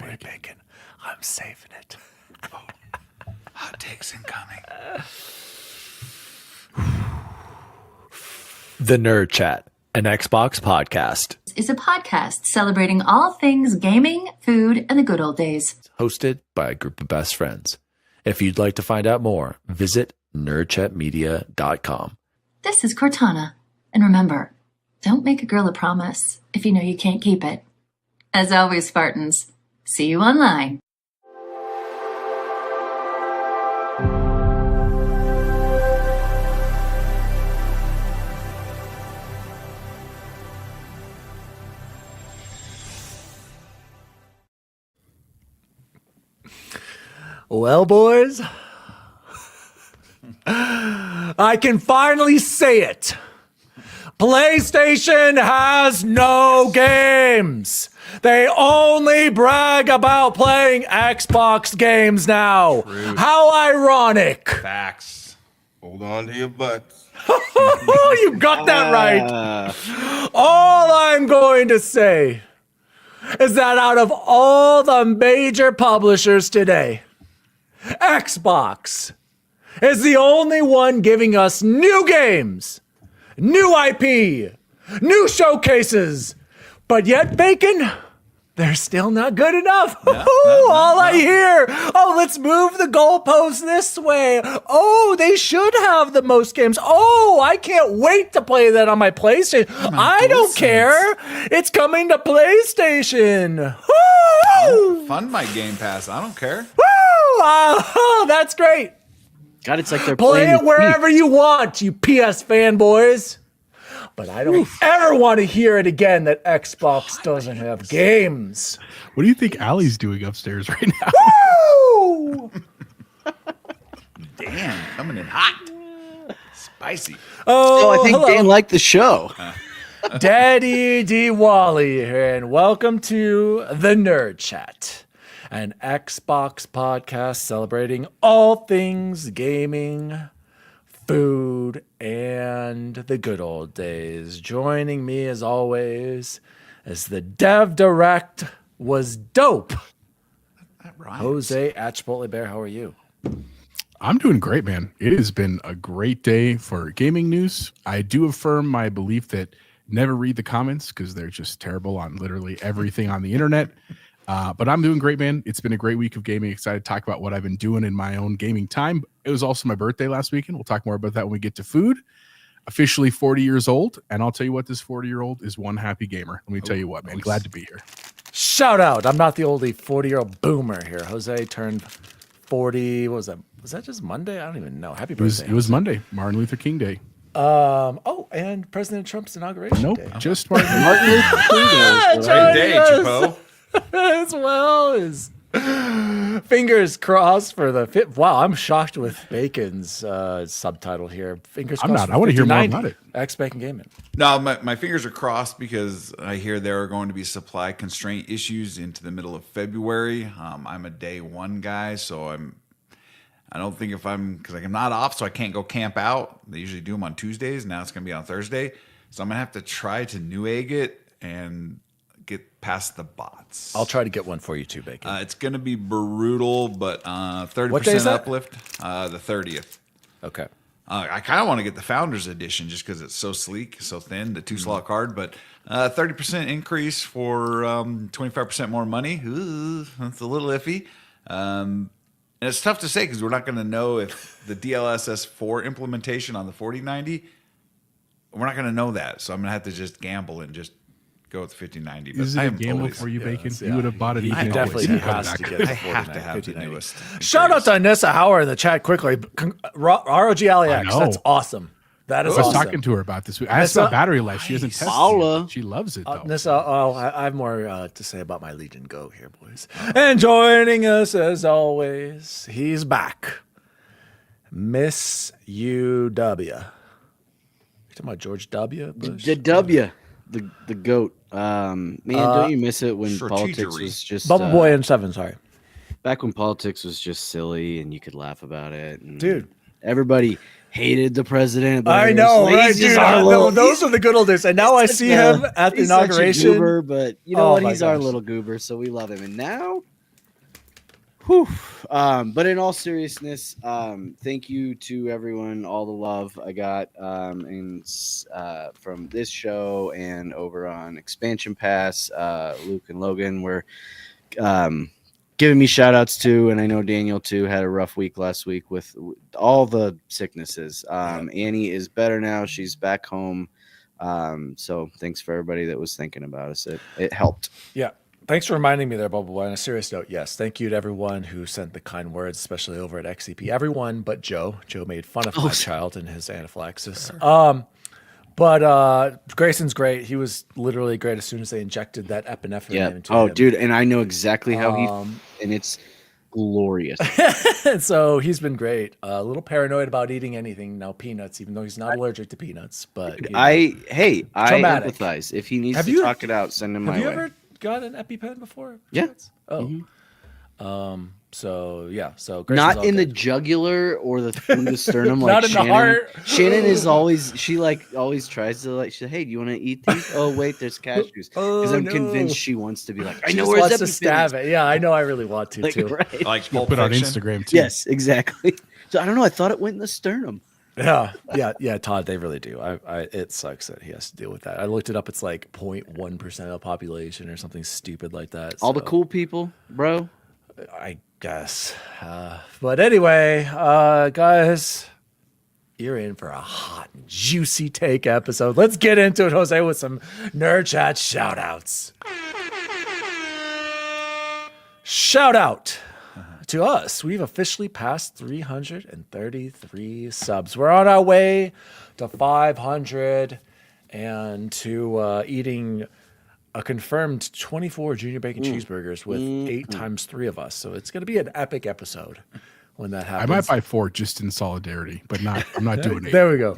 worry, Bacon. I'm saving it. Hot takes incoming. The Nerd Chat, an Xbox podcast. Is a podcast celebrating all things gaming, food, and the good old days. Hosted by a group of best friends. If you'd like to find out more, visit nerdchatmedia.com. This is Cortana. And remember, don't make a girl a promise if you know you can't keep it. As always, Spartans, see you online. Well, boys, I can finally say it. PlayStation has no games. They only brag about playing Xbox games now. Rude. How ironic. Facts. Hold on to your butts. You got that right. All I'm going to say is that out of all the major publishers today, Xbox is the only one giving us new games, new IP, new showcases, but yet, Bacon, they're still not good enough. I hear, let's move the goalposts this way. Oh, they should have the most games. Oh, I can't wait to play that on my PlayStation. I don't care. It's coming to PlayStation. I'll fund my Game Pass. I don't care. That's great. God, it's like they're Play playing it wherever you want, you PS fanboys. But I don't ever want to hear it again that Xbox doesn't have games. What do you think Allie's doing upstairs right now? Woo! Damn, coming in hot. Spicy. Oh, I think hello. Dan liked the show. DaddyDWALLY here, and welcome to the Nerd Chat, an Xbox podcast celebrating all things gaming, food, and the good old days. Joining me as always as the Dev Direct was dope. That rhymes. Jose at Chipotle Bear, how are you? I'm doing great, man. It has been a great day for gaming news. I do affirm my belief that never read the comments because they're just terrible on literally everything on the internet. But I'm doing great, man. It's been a great week of gaming. Excited to talk about what I've been doing in my own gaming time. It was also my birthday last weekend. We'll talk more about that when we get to food. Officially 40 years old. And I'll tell you what, this 40-year-old is one happy gamer. Let me tell you what, man. Glad to be here. Shout out. I'm not the oldie 40-year-old boomer here. Jose turned 40. What was that? Was that just Monday? I don't even know. Happy birthday. It was Monday, Martin Luther King Day. And President Trump's inauguration Nope, day. just Martin Martin Luther King Day, Good right? day, Chipo. As well as fingers crossed for the fit. Wow, I'm shocked with Bacon's subtitle here. Fingers I'm crossed. not. I want to hear more about it. X-Bacon Gaming. No, my fingers are crossed because I hear there are going to be supply constraint issues into the middle of February. I'm a day one guy, so I don't think because I'm not off, so I can't go camp out. They usually do them on Tuesdays. Now it's going to be on Thursday. So I'm going to have to try to new egg it and get past the bots. I'll try to get one for you too, Bacon. It's going to be brutal, but 30% What day is that? uplift, the 30th. Okay. I kind of want to get the Founders Edition just because it's so sleek, so thin, the 2-slot card, but 30% increase for 25% more money. Ooh, that's a little iffy. And it's tough to say because we're not going to know if the DLSS 4 implementation on the 4090, we're not going to know that. So I'm going to have to just gamble and just go with the 5090. But Is it a gamble for you, Bacon? You would have bought it. He even definitely if it was has to back. get the I have to 49, have the 59. newest. Shout out to Anissa Hauer in the chat quickly. ROG Alex, know. that's awesome. That is I was awesome. talking to her about this. I asked about battery life. She hasn't tested Paula. it. She loves it, though. Nissa, I have more to say about my Legion Go here, boys. And joining us as always, he's back. Miss UW. You talking about George W. Bush? The W, the goat. Man, don't you miss it when politics was just Bubble Boy and 7, sorry. back when politics was just silly and you could laugh about it. And Dude. everybody hated the president. But I it was know, like, right, he's just dude? our Those are the good old days. And now I see him at the he's such a inauguration. goober, but you know Oh what? my He's our gosh. little goober, so we love him. And now Whew. But in all seriousness, thank you to everyone, all the love I got from this show and over on Expansion Pass. Luke and Logan were giving me shout outs too, and I know Daniel too had a rough week last week with all the sicknesses. Annie is better now. She's back home. So thanks for everybody that was thinking about us. It helped. Yeah. Thanks for reminding me there, Bubble Boy. On a serious note, yes, thank you to everyone who sent the kind words, especially over at XCP. Everyone but Joe. Joe made fun of my child and his anaphylaxis. But Grayson's great. He was literally great as soon as they injected that epinephrine into him. Dude, and I know exactly how and it's glorious. So he's been great. A little paranoid about eating anything now, peanuts, even though he's not allergic to peanuts. But you know, I traumatic. empathize. If he needs to talk it out, send him my way. Have you ever got an EpiPen before? Yeah. Oh. So yeah. So not Grayson's in the good. jugular or the sternum. Not Like in Shannon. the heart. Shannon is always always tries to like. She said, "Hey, do you want to eat these?" Oh wait, there's cashews. Because I'm convinced she wants to be like. I She know just where wants his to EpiPen stab is. it. Yeah, I know. I really want to too. Right. Like We'll Pulp put it on Fiction. Instagram too. Yes, exactly. So I don't know. I thought it went in the sternum. Yeah, Todd, they really do. It sucks that he has to deal with that. I looked it up. It's like 0.1% of the population or something stupid like that. All the cool people, bro. I guess. But anyway, guys, you're in for a hot and juicy take episode. Let's get into it, Jose, with some Nerd Chat shout-outs. Shout out to us. We've officially passed 333 subs. We're on our way to 500 and to eating a confirmed 24 junior bacon cheeseburgers with 8 times 3 of us. So it's going to be an epic episode when that happens. I might buy 4 just in solidarity, but I'm not doing it. There we go.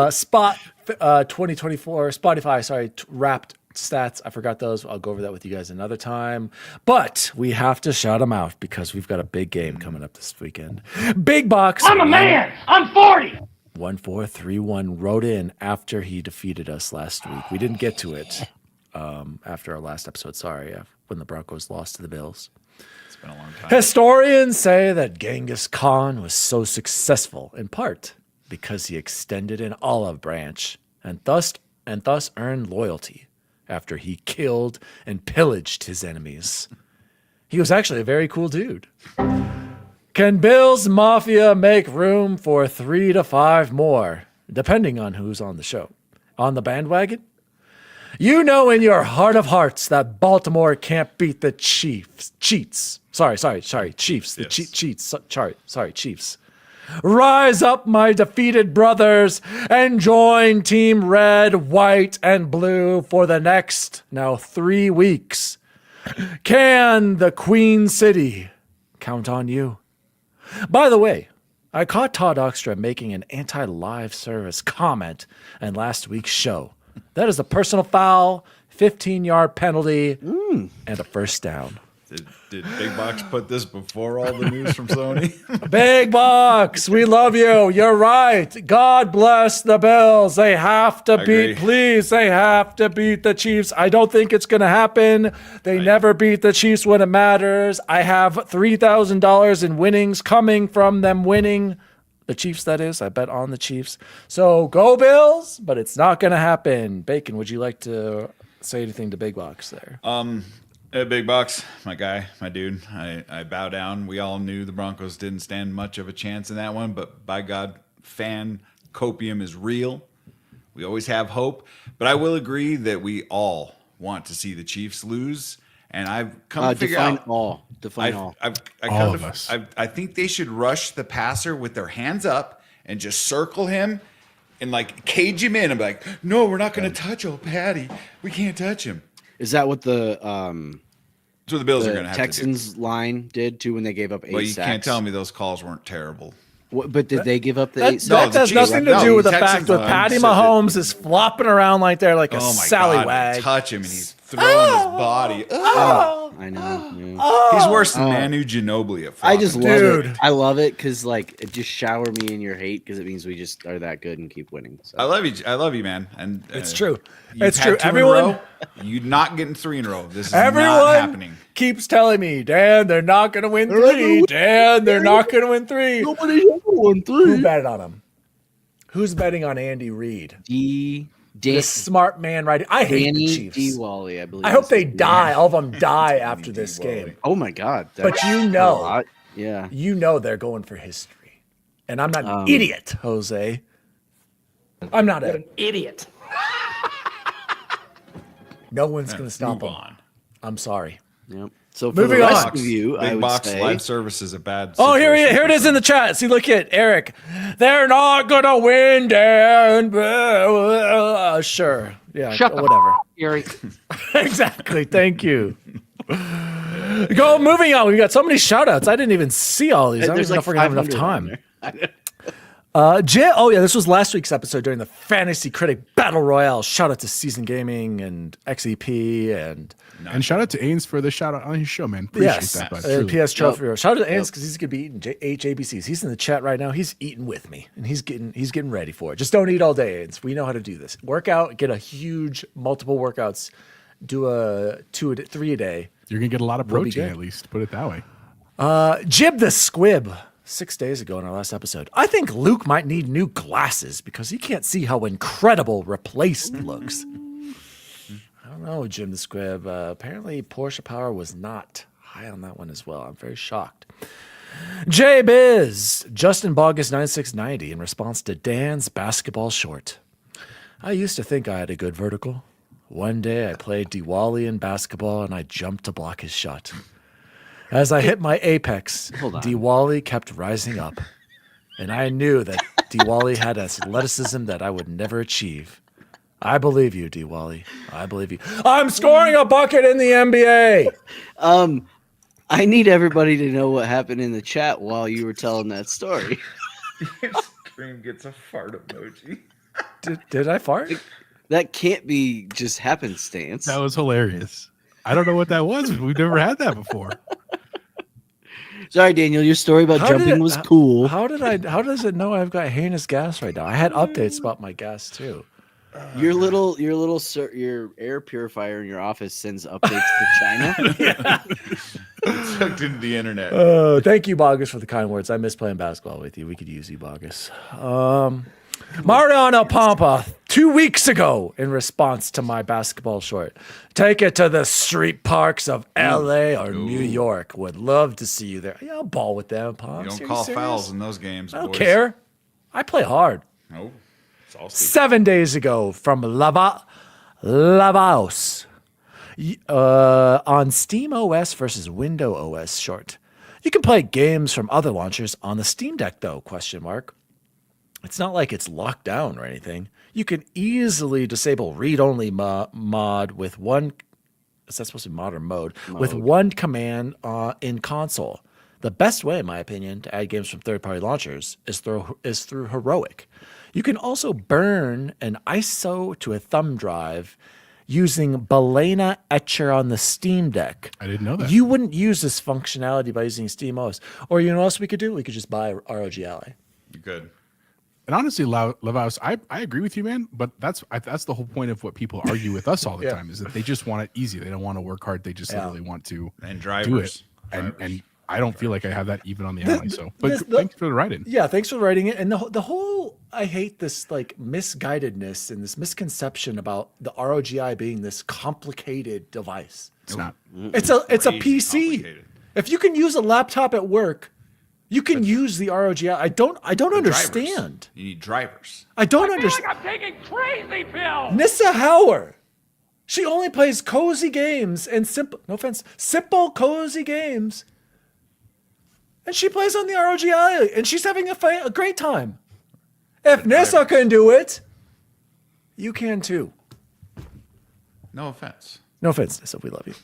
Spot 2024 Spotify, wrapped stats. I forgot those. I'll go over that with you guys another time. But we have to shout them out because we've got a big game coming up this weekend. Big Box. I'm a man. I'm 40. 1431 wrote in after he defeated us last week. We didn't get to it after our last episode. Sorry, when the Broncos lost to the Bills. It's been a long time. Historians say that Genghis Khan was so successful in part because he extended an olive branch and thus earned loyalty after he killed and pillaged his enemies. He was actually a very cool dude. Can Bill's Mafia make room for 3 to 5 more, depending on who's on the show? On the bandwagon? You know in your heart of hearts that Baltimore can't beat the Chiefs. Chiefs. Rise up, my defeated brothers, and join Team Red, White, and Blue for the next, now 3 weeks. Can the Queen City count on you? By the way, I caught Todd Oxtra making an anti-live service comment in last week's show. That is a personal foul, 15-yard penalty, and a first down. Did Big Box put this before all the news from Sony? Big Box, we love you. You're right. God bless the Bills. They have to beat the Chiefs. I don't think it's going to happen. They never beat the Chiefs when it matters. I have $3,000 in winnings coming from them winning. The Chiefs, that is. I bet on the Chiefs. So go Bills, but it's not going to happen. Bacon, would you like to say anything to Big Box there? Hey, Big Box, my guy, my dude, I bow down. We all knew the Broncos didn't stand much of a chance in that one, but by God, fan copium is real. We always have hope. But I will agree that we all want to see the Chiefs lose. And I've come to figure out... Define all. All of us. I think they should rush the passer with their hands up and just circle him and like cage him in and be like, no, we're not going to touch old Patty. We can't touch him. Is that what the So the Bills are going to have Texans line did too when they gave up 8 Well, you sacks? can't tell me those calls weren't terrible. But did they give up the 8 That sacks? has nothing to do with the fact that Patty Mahomes is flopping around like they're like a Oh my sallywag. God! Touch him and he's throwing his body. Oh. I know. Yeah. He's worse than Manu Ginobili at I just flopping. love Dude. it. I love it because like it just shower me in your hate because it means we just are that good and keep winning. So. I love you, man. And It's true. you've It's had true. 2 in a Everyone- row. You're not getting 3 in a row. This is not Everyone happening. keeps telling me, Dan, they're not going to win not gonna 3. win Dan, they're not going to win 3. Nobody ever won Who 3. betted on him? Who's betting on Andy Reid? The Dan, smart man, right? I hate Danny the Chiefs. DWALLY, I believe. I hope is they his name. die. All of them die after this game. Oh my god! But that's you a know, lot. Yeah. you know they're going for history. And I'm not an idiot, Jose. I'm not an Idiot. No one's going to stop Move them. on. I'm sorry. Yep. So for Moving the rest on. of you, I Big would box say, live service is a bad. Oh, here situation it is for in the chat. See, look at Eric. They're not going to win, Dan. Sure. Yeah, Shut the whatever. Gary. Exactly. Thank you. Moving on. We got so many shout outs. I didn't even see all these. I don't there's even know like if we're going to have enough 500 on time. there. Oh yeah, this was last week's episode during the Fantasy Critic Battle Royale. Shout out to Season Gaming and XEP and And shout out to Ains for the shout out on his show, man. Appreciate yes, that. Bud, truly. PS Trophy. Shout out to Ains because he's gonna be eating HABCs. He's in the chat right now. He's eating with me and he's getting ready for it. Just don't eat all day, Ains. We know how to do this. Work out, get a huge multiple workouts, do a 3 a day. You're gonna get a lot of We'll be protein good. at least. Put it that way. Jib the Squib 6 days ago in our last episode. I think Luke might need new glasses because he can't see how incredible replaced looks. I don't know, Jim the Squib. Apparently, Porsche Power was not high on that one as well. I'm very shocked. J Biz, Justin Bogus 9690 in response to Dan's basketball short. I used to think I had a good vertical. One day I played DWALLY in basketball and I jumped to block his shot. As I hit my apex, Hold on. DWALLY kept rising up, and I knew that DWALLY had athleticism that I would never achieve. I believe you, DWALLY. I believe you. I'm scoring a bucket in the NBA. I need everybody to know what happened in the chat while you were telling that story. Scream gets a fart emoji. Did I fart? That can't be just happenstance. That was hilarious. I don't know what that was. We've never had that before. Sorry, Daniel. Your story about How did jumping it- was cool. How does it know I've got heinous gas right now? I had updates about my gas too. Your air purifier in your office sends updates to China. It's hooked into the internet. Thank you, Bogus, for the kind words. I miss playing basketball with you. We could use you, Bogus. Mariano Pampa, 2 weeks ago, in response to my basketball short. Take it to the street parks of LA or New York. Would love to see you there. Yeah, I'll ball with them, Pampa. You don't call fouls in those games. I don't boys. care. I play hard. No. It's all 7 days ago from Lavaos on Steam OS versus Window OS short. You can play games from other launchers on the Steam Deck though, question mark. It's not like it's locked down or anything. You can easily disable read-only mod with one. Is that supposed to be mod or mode? With one command in console. The best way, in my opinion, to add games from third-party launchers is through Heroic. You can also burn an ISO to a thumb drive using Balena Etcher on the Steam Deck. I didn't know that. You wouldn't use this functionality by using Steam OS. Or you know what else we could do? We could just buy ROG Ally. You're good. And honestly, Lavaus, I agree with you, man. But that's the whole point of what people argue with us all the time is that they just want it easy. They don't want to work hard. They just literally want to And do drivers. it. And I don't feel like I have that even on the Ally. So, but the- thanks for the write-in. Yeah, thanks for writing it. And the whole, I hate this like misguidedness and this misconception about the ROGI being this complicated device. It's not. It's a Crazy PC. complicated. If you can use a laptop at work, you can use the ROGI. I don't Drivers. understand. You need drivers. I don't I feel understand. like I'm taking crazy pills. Nissa Hauer. She only plays cozy games and simple, no offense, simple cozy games. And she plays on the ROGI and she's having a great time. If Nissa can do it, you can too. No offense. No offense, Nissa, we love you.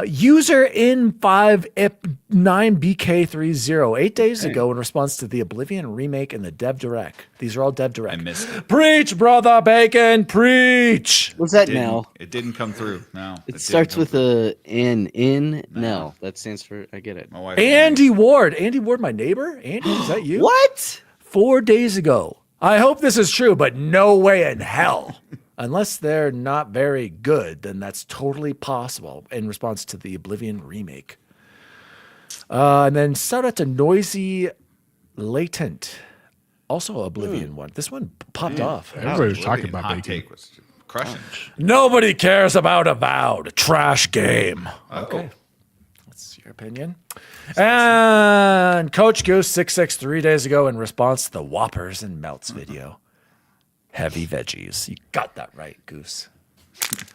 User in 5 IP 9BK30 8 days ago in response to the Oblivion remake and the Dev Direct. These are all Dev Direct. I missed it. Preach, brother Bacon, preach. What's that, Didn't- Nell? It didn't come through. No. It didn't starts come with through. a N in Nell. That stands for I get it. My wife. Andy Ward, my neighbor. Andy, is that you? What? 4 days ago. I hope this is true, but no way in hell. Unless they're not very good, then that's totally possible in response to the Oblivion remake. And then shout out to Noisy Latent. Also Oblivion one. This one popped off. Everybody was talking Oblivion about hot bacon. take was crushing. Nobody cares about Avowed. Trash game. Okay. That's your opinion. And Coach Goose 663 days ago in response to the Whoppers and Melts video. Heavy veggies. You got that right, Goose.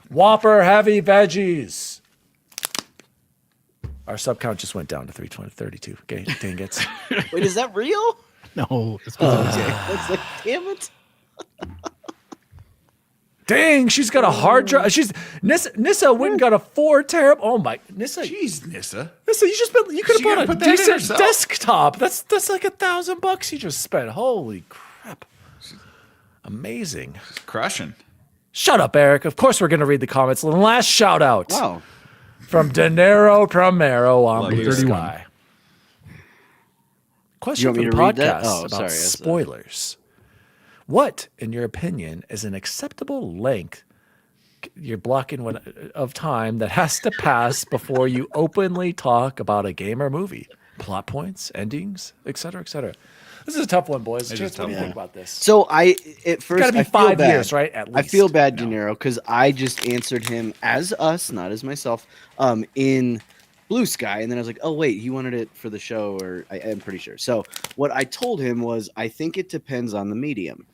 Whopper heavy veggies. Our sub count just went down to 332. Okay, dang it. Wait, is that real? No, it's because It's like, damn it. Dang, she's got a hard drive. Nissa went and got a 4 terabyte. Oh my, Nissa. Jeez, Nissa. Nissa, you could have She gonna bought a put that in decent herself? desktop. That's like $1,000 you just spent. Holy crap. Amazing. Crushing. Shut up, Eric. Of course we're going to read the comments. And last shout out Wow. from Dinero Primero on Love Blue you. Sky. Question You want from me the to read that? podcast Oh, about sorry, that's- spoilers. What, in your opinion, is an acceptable length you're blocking of time that has to pass before you openly talk about a game or movie? Plot points, endings, et cetera, et cetera. This is a tough one, boys. It is Chance, what do you tough. think about this? So at first gotta be I feel 5 bad. years, right? At I feel least. bad, De Niro, because I just answered him as us, not as myself, in Blue Sky, and then I was like, oh wait, he wanted it for the show, or I'm pretty sure. So what I told him was, I think it depends on the medium.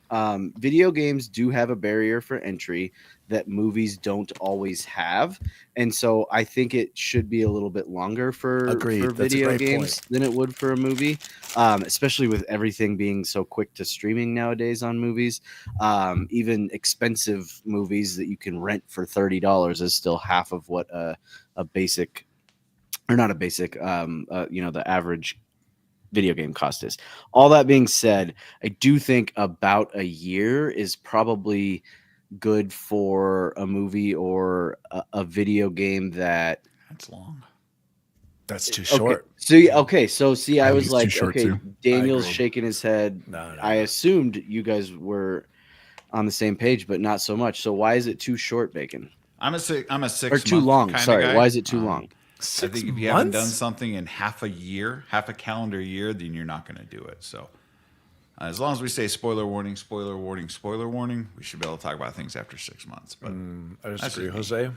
Video games do have a barrier for entry that movies don't always have, and so I think it should be a little bit longer for Agreed. That's a video great games than it would for a movie, especially with everything being so quick to streaming nowadays on movies. Even expensive movies that you can rent for $30 is still half of what a basic, or not a basic, the average video game cost is. All that being said, I do think about a year is probably good for a movie or a video game that. That's long. That's too short. So see, I think was it's like, too short, okay, too. Daniel's agree. shaking his head. No. I assumed you guys were on the same page, but not so much. So why is it too short, Bacon? I'm a 6 Or too long? kinda Sorry, guy. why is it too long? I think if you haven't done something in half a year, half a calendar year, then you're not going to do it. So as long as we say spoiler warning, spoiler warning, spoiler warning, we should be able to talk about things after 6 months. But I That's disagree, me. Jose.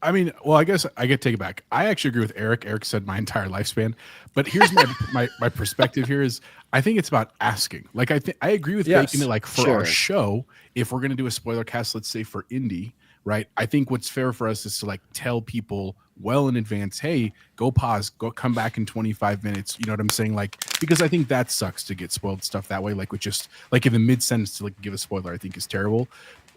I mean, well, I guess I get to take it back. I actually agree with Eric. Eric said my entire lifespan, but here's my perspective here is I think it's about asking. Like I agree with Yes, Bacon that like for sure. our show, if we're gonna do a spoiler cast, let's say for indie, right? I think what's fair for us is to like tell people well in advance, hey, go pause, go come back in 25 minutes. You know what I'm saying? Like, because I think that sucks to get spoiled stuff that way. Like with just like in the mid sentence to like give a spoiler, I think is terrible.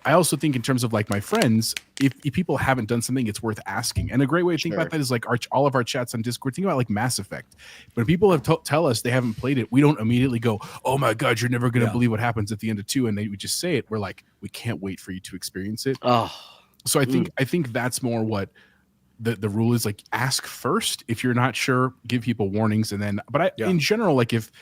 I also think in terms of like my friends, if people haven't done something, it's worth asking. And a great way to think about that is like all of our chats on Discord. Think about like Mass Effect. When people have tell us they haven't played it, we don't immediately go, "Oh my god, you're never going to believe what happens at the end of 2," and we just say it. We're like, "We can't wait for you to experience it." Oh, So I think that's more what the rule is. Like, ask first. If you're not sure, give people warnings, and then. But in general, like if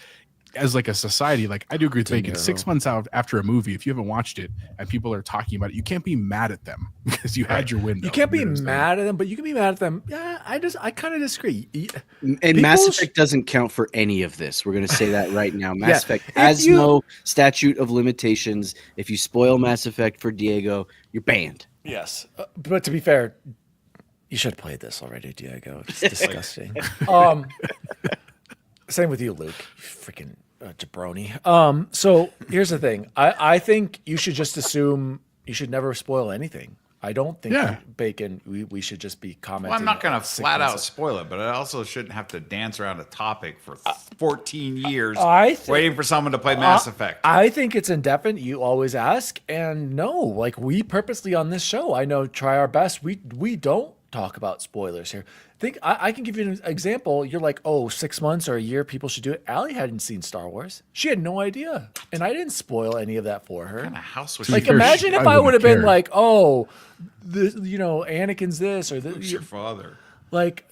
as like a society, like I do agree with Bacon. 6 months out after a movie, if you haven't watched it and people are talking about it, you can't be mad at them because you had your window. You can't be know what I'm saying? mad at them, but you can be mad at them. Yeah, I kind of disagree. and Mass People's- Effect doesn't count for any of this. We're going to say that right now. Mass Yeah, Effect if has you- no statute of limitations. If you spoil Mass Effect for Diego, you're banned. Yes, but to be fair, you should have played this already, Diego. It's disgusting. Same with you, Luke. You freaking jabroni. So here's the thing. I think you should just assume you should never spoil anything. I don't think Bacon. We should just be commenting. Well, I'm not going to 6 flat out months. spoil it, but I also shouldn't have to dance around a topic for 14 years waiting for someone to play Mass Effect. I think it's indefinite. You always ask, and no, like we purposely on this show, I know, try our best. We don't talk about spoilers here. Think I can give you an example. You're like, oh, 6 months or a year, people should do it. Allie hadn't seen Star Wars. She had no idea. And I didn't spoil any of that for her. What kind of house was Like, she? imagine if I wouldn't would have been care. like, oh, this, Anakin's this or Who's this. your father? Like,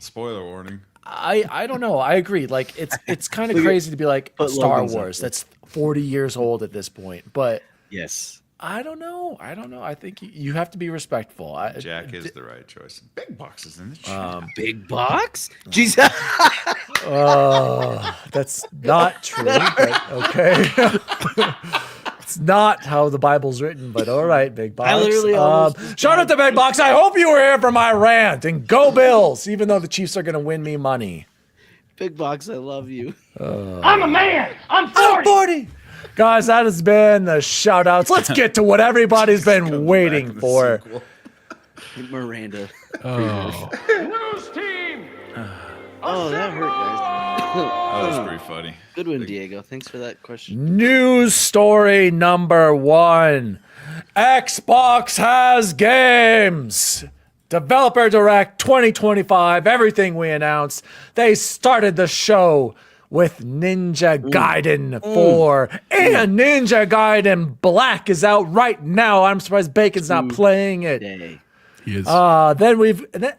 Spoiler warning. I don't know. I agree. Like, it's kind of crazy to be like put Star Logan's up Wars. there. That's 40 years old at this point. But Yes. I don't know. I think you have to be respectful. Jack is the right choice. Big boxes in the chat. Big box? Jesus. That's not true, but okay. It's not how the Bible's written, but all right, Big Box. I literally almost shout out to Big Box. I hope you were here for my rant, and go Bills, even though the Chiefs are going to win me money. Big box, I love you. I'm a man. I'm 40. I'm 40. Guys, that has been the shout outs. Let's get to what everybody's been waiting for. Miranda. Oh, News team. Oh, that hurt, guys. That was pretty funny. Good one, Diego. Thanks for that question. News story number 1. Xbox has games. Developer Direct 2025. Everything we announced. They started the show with Ninja Gaiden 4. And Ninja Gaiden Black is out right now. I'm surprised Bacon's not playing it. Day. he is. Then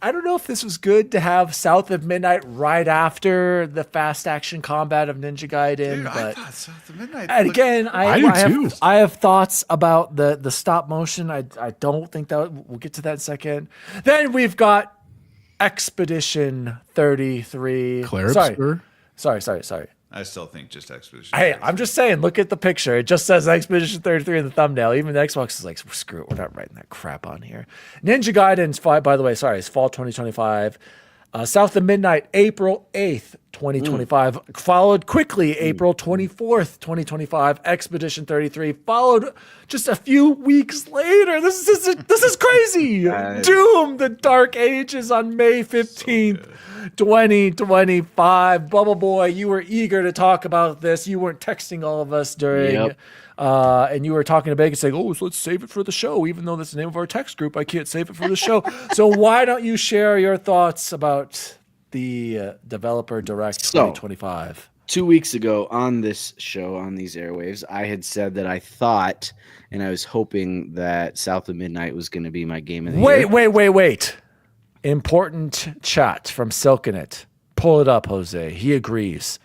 I don't know if this was good to have South of Midnight right after the fast action combat of Ninja Gaiden, Dude, I but thought South of Midnight. and looked- again, I do too. I have thoughts about the stop motion. I don't think that we'll get to that in a second. Then we've got Expedition 33. Claribster? Sorry. I still think just Expedition. Hey, I'm just saying, look at the picture. It just says Expedition 33 in the thumbnail. Even the Xbox is like, screw it, we're not writing that crap on here. Ninja Gaiden's it's fall 2025. South of Midnight, April 8th, 2025. Followed quickly, April 24th, 2025. Expedition 33. Followed just a few weeks later. This is crazy. Doom, the Dark Ages on May 15th. 2025. Bubble Boy, you were eager to talk about this. You weren't texting all of us during, Yep. and you were talking to Bacon saying, oh, so let's save it for the show. Even though that's the name of our text group, I can't save it for the show. So why don't you share your thoughts about the Developer Direct 2025? 2 weeks ago on this show, on these airwaves, I had said that I thought and I was hoping that South of Midnight was going to be my game of the year. Wait. Important chat from Silkenit. Pull it up, Jose. He agrees.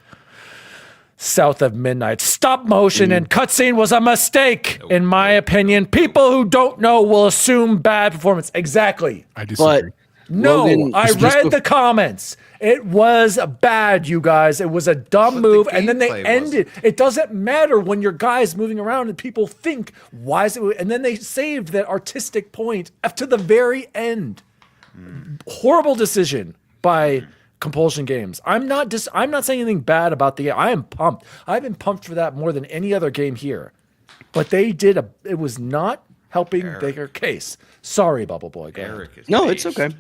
South of Midnight. Stop motion and cutscene was a mistake, in my opinion. People who don't know will assume bad performance. Exactly. I disagree. No, Logan, I just read the comments. It was bad, you guys. It was a dumb But the move, and then they gameplay ended. It doesn't matter when your guy's moving around and people think, why is it? And then they saved that artistic point up to the very end. Horrible decision by Compulsion Games. I'm not saying anything bad about the game. I am pumped. I've been pumped for that more than any other game here. But they did it was not helping their case. Sorry, Bubble Boy. Go ahead. Eric is No, it's beige. okay.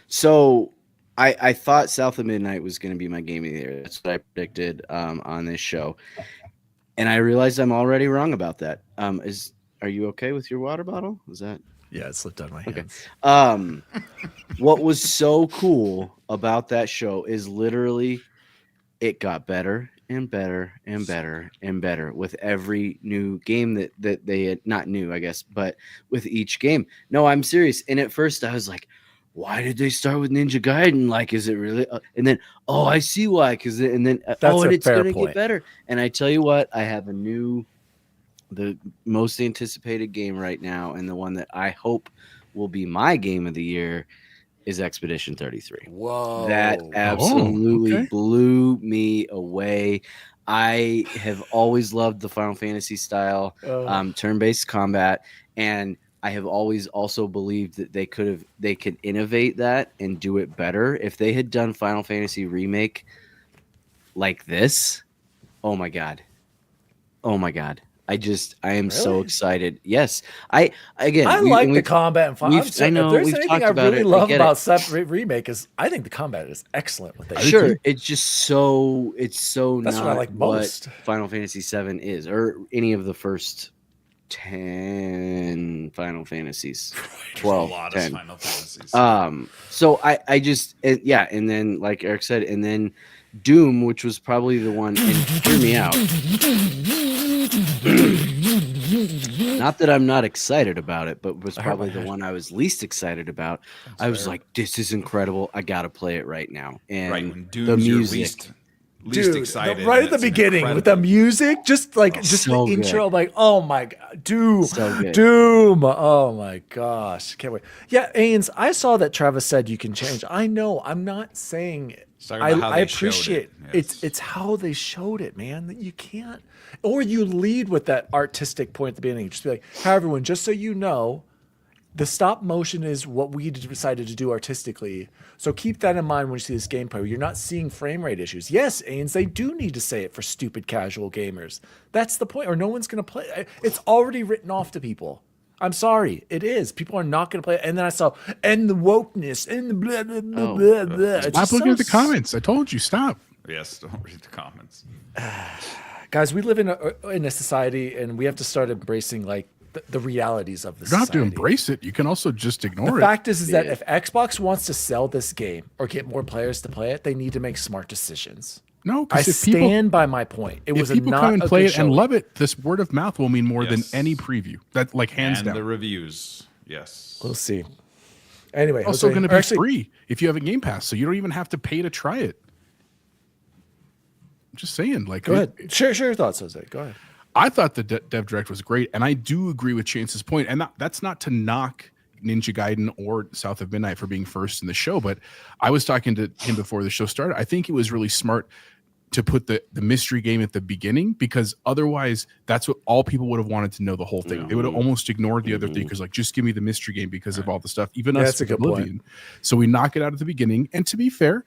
So I thought South of Midnight was going to be my game of the year. That's what I predicted on this show. And I realized I'm already wrong about that. Are you okay with your water bottle? Is that Yeah, it slipped out of my hands. what was so cool about that show is literally it got better and better and better and better with every new game that they had, not new, I guess, but with each game. No, I'm serious. And at first I was like, why did they start with Ninja Gaiden? Like, is it really? And then, oh, I see why. And That's and a it's fair going to point. get better. And I tell you what, I have the most anticipated game right now, and the one that I hope will be my game of the year is Expedition 33. Whoa. That absolutely okay. blew me away. I have always loved the Final Fantasy style turn-based combat, and I have always also believed that they could innovate that and do it better. If they had done Final Fantasy Remake like this, oh my god. I am so Really? excited. Yes. I like we- the combat and fun. I know, If there's we've anything talked I about really it. I love get about it. Separate Remake is I think the combat is excellent with that. Sure, it's just so That's not what I like most. Final Fantasy VII is, or any of the first 10 Final Fantasies. There's 12, a lot 10. of Final Fantasies. So I just yeah, and then like Eric said, and then Doom, which was probably the one, and hear me out. Not that I'm not excited about it, but was probably the one I was least excited about. I was like, this is incredible. I gotta play it right now. And right when the Doom's your music. least excited. right at the it's beginning with incredible. the music, just so the intro, good. like, oh my god, Doom, So good. Doom, oh my gosh, can't wait. Yeah, Ains, I saw that Travis said you can change. I know, I'm not saying. talking about how I they showed appreciate it, yes. it's how they showed it, man. That you can't, or you lead with that artistic point at the beginning. Just be like, "Hi everyone, just so you know, the stop motion is what we decided to do artistically. So keep that in mind when you see this gameplay. You're not seeing frame rate issues. Yes, Ains, they do need to say it for stupid casual gamers. That's the point, or no one's going to play. It's already written off to people. I'm sorry, it is. People are not going to play it. And then I saw, and the wokeness, and the blah, blah, blah, blah, blah. It's Stop just looking at the so comments. I told you, stop. Yes, don't read the comments. Guys, we live in a society, and we have to start embracing like the realities of the You don't have to society. embrace it. You can also just ignore The it. fact is that if Xbox wants to sell this game or get more players to play it, they need to make smart decisions. No, I because if people, stand by my point. It if was people not come and a play good it and showing. love it, this word of mouth will mean more Yes. than any preview. That like hands And down. the reviews. Yes. We'll see. Anyway, also Jose, going to or be actually, free if you have a Game Pass, so you don't even have to pay to try it. I'm just saying, like, Go ahead. Share your thoughts, Jose. Go ahead. I thought the Dev Direct was great, and I do agree with Chance's point. And that's not to knock Ninja Gaiden or South of Midnight for being first in the show, but I was talking to him before the show started. I think it was really smart to put the mystery game at the beginning, because otherwise that's what all people would have wanted to know the whole thing. They would have almost ignored the other thing because like, just give me the mystery game because of all the stuff. Even us That's a with good point. Oblivion. So we knock it out at the beginning. And to be fair,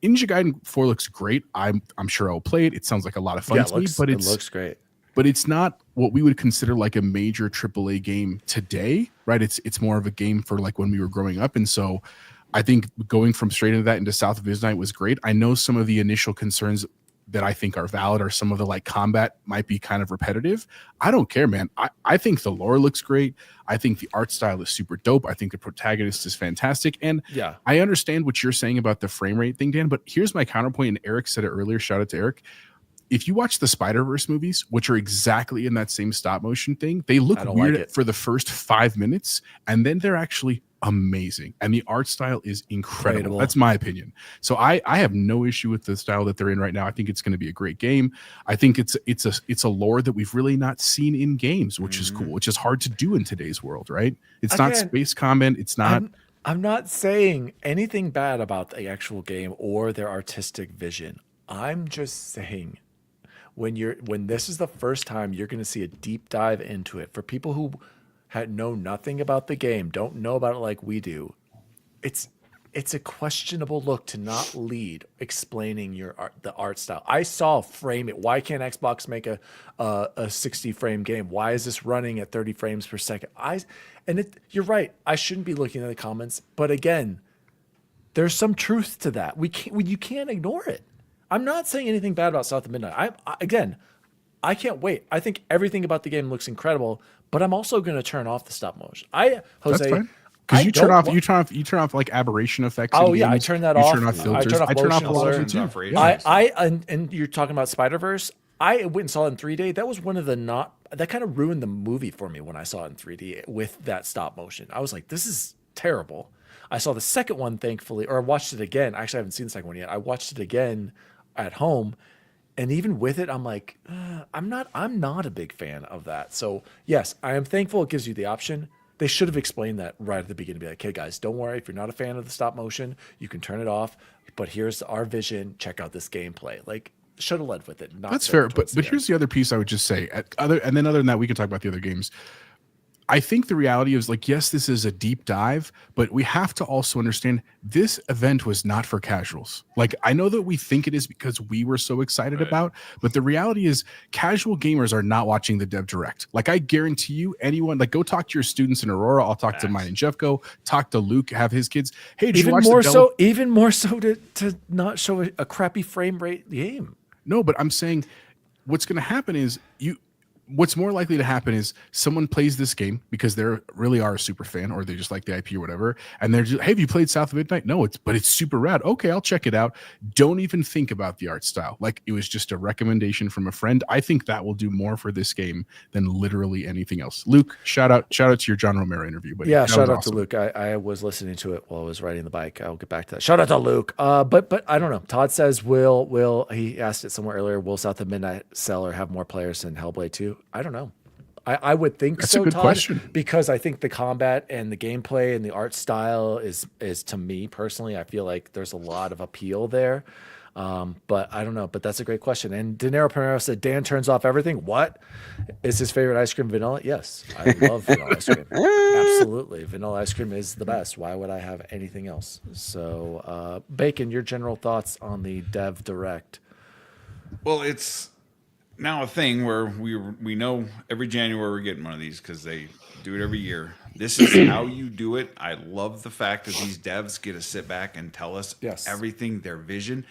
Ninja Gaiden 4 looks great. I'm sure I'll play it. It sounds like a lot of fun to me, but it looks great. but it's not what we would consider like a major AAA game today, right? It's more of a game for like when we were growing up. And so I think going from straight into that into South of Midnight was great. I know some of the initial concerns that I think are valid are some of the like combat might be kind of repetitive. I don't care, man. I think the lore looks great. I think the art style is super dope. I think the protagonist is fantastic. And Yeah. I understand what you're saying about the frame rate thing, Dan, but here's my counterpoint. And Eric said it earlier. Shout out to Eric. If you watch the Spider-Verse movies, which are exactly in that same stop motion thing, they look I don't weird like it. for the first 5 minutes, and then they're actually amazing. And the art style is incredible. Incredible. That's my opinion. So I have no issue with the style that they're in right now. I think it's going to be a great game. I think it's a lore that we've really not seen in games, which is cool, which is hard to do in today's world, right? It's not Again, space combat. It's not. I'm not saying anything bad about the actual game or their artistic vision. I'm just saying when this is the first time you're going to see a deep dive into it for people who know nothing about the game, don't know about it like we do. It's a questionable look to not lead explaining the art style. I saw frame it. Why can't Xbox make a 60 frame game? Why is this running at 30 frames per second? You're right. I shouldn't be looking at the comments, but again, there's some truth to that. You can't ignore it. I'm not saying anything bad about South of Midnight. I can't wait. I think everything about the game looks incredible, but I'm also going to turn off the stop motion. Jose, That's fine. Because you turn off like aberration effects. Oh in yeah, I games. turn that You off. Turn off filters. I turn off a lot of motion it blur. too. And you're talking about Spider-Verse. I went and saw it in 3D. That was one of that kind of ruined the movie for me when I saw it in 3D with that stop motion. I was like, this is terrible. I saw the second one, thankfully, or I watched it again. Actually, I haven't seen the second one yet. I watched it again at home. And even with it, I'm like, I'm not a big fan of that. So yes, I am thankful it gives you the option. They should have explained that right at the beginning. Be like, hey guys, don't worry. If you're not a fan of the stop motion, you can turn it off. But here's our vision. Check out this gameplay. Like, should have led with it. That's fair. But here's the other piece I would just say. Other than that, we can talk about the other games. I think the reality is like, yes, this is a deep dive, but we have to also understand this event was not for casuals. Like, I know that we think it is because we were so excited about, but the reality is casual gamers are not watching the Dev Direct. Like, I guarantee you, anyone, like, go talk to your students in Aurora. I'll talk to mine and Jeff. Go talk to Luke, have his kids. Hey, did you watch even more so to not show a crappy frame rate game. No, but I'm saying what's going to happen is what's more likely to happen is someone plays this game because they really are a super fan, or they just like the IP or whatever, and they're just, hey, have you played South of Midnight? No, but it's super rad. Okay, I'll check it out. Don't even think about the art style. Like, it was just a recommendation from a friend. I think that will do more for this game than literally anything else. Luke, shout out to your John Romero interview. But yeah, shout out to Luke. I was listening to it while I was riding the bike. I'll get back to that. Shout out to Luke. But I don't know. Todd says will he asked it somewhere earlier? Will South of Midnight sell or have more players than Hellblade 2? I don't know. I would think That's so, a good Todd, question. because I think the combat and the gameplay and the art style is to me personally, I feel like there's a lot of appeal there. But I don't know. But that's a great question. And De Niro Primero said Dan turns off everything. What is his favorite ice cream? Vanilla? Yes, I love vanilla ice cream. Absolutely, vanilla ice cream is the best. Why would I have anything else? So, Bacon, your general thoughts on the Dev Direct? Well, it's now a thing where we know every January we're getting one of these because they do it every year. This is how you do it. I love the fact that these devs get to sit back and tell us everything, their vision.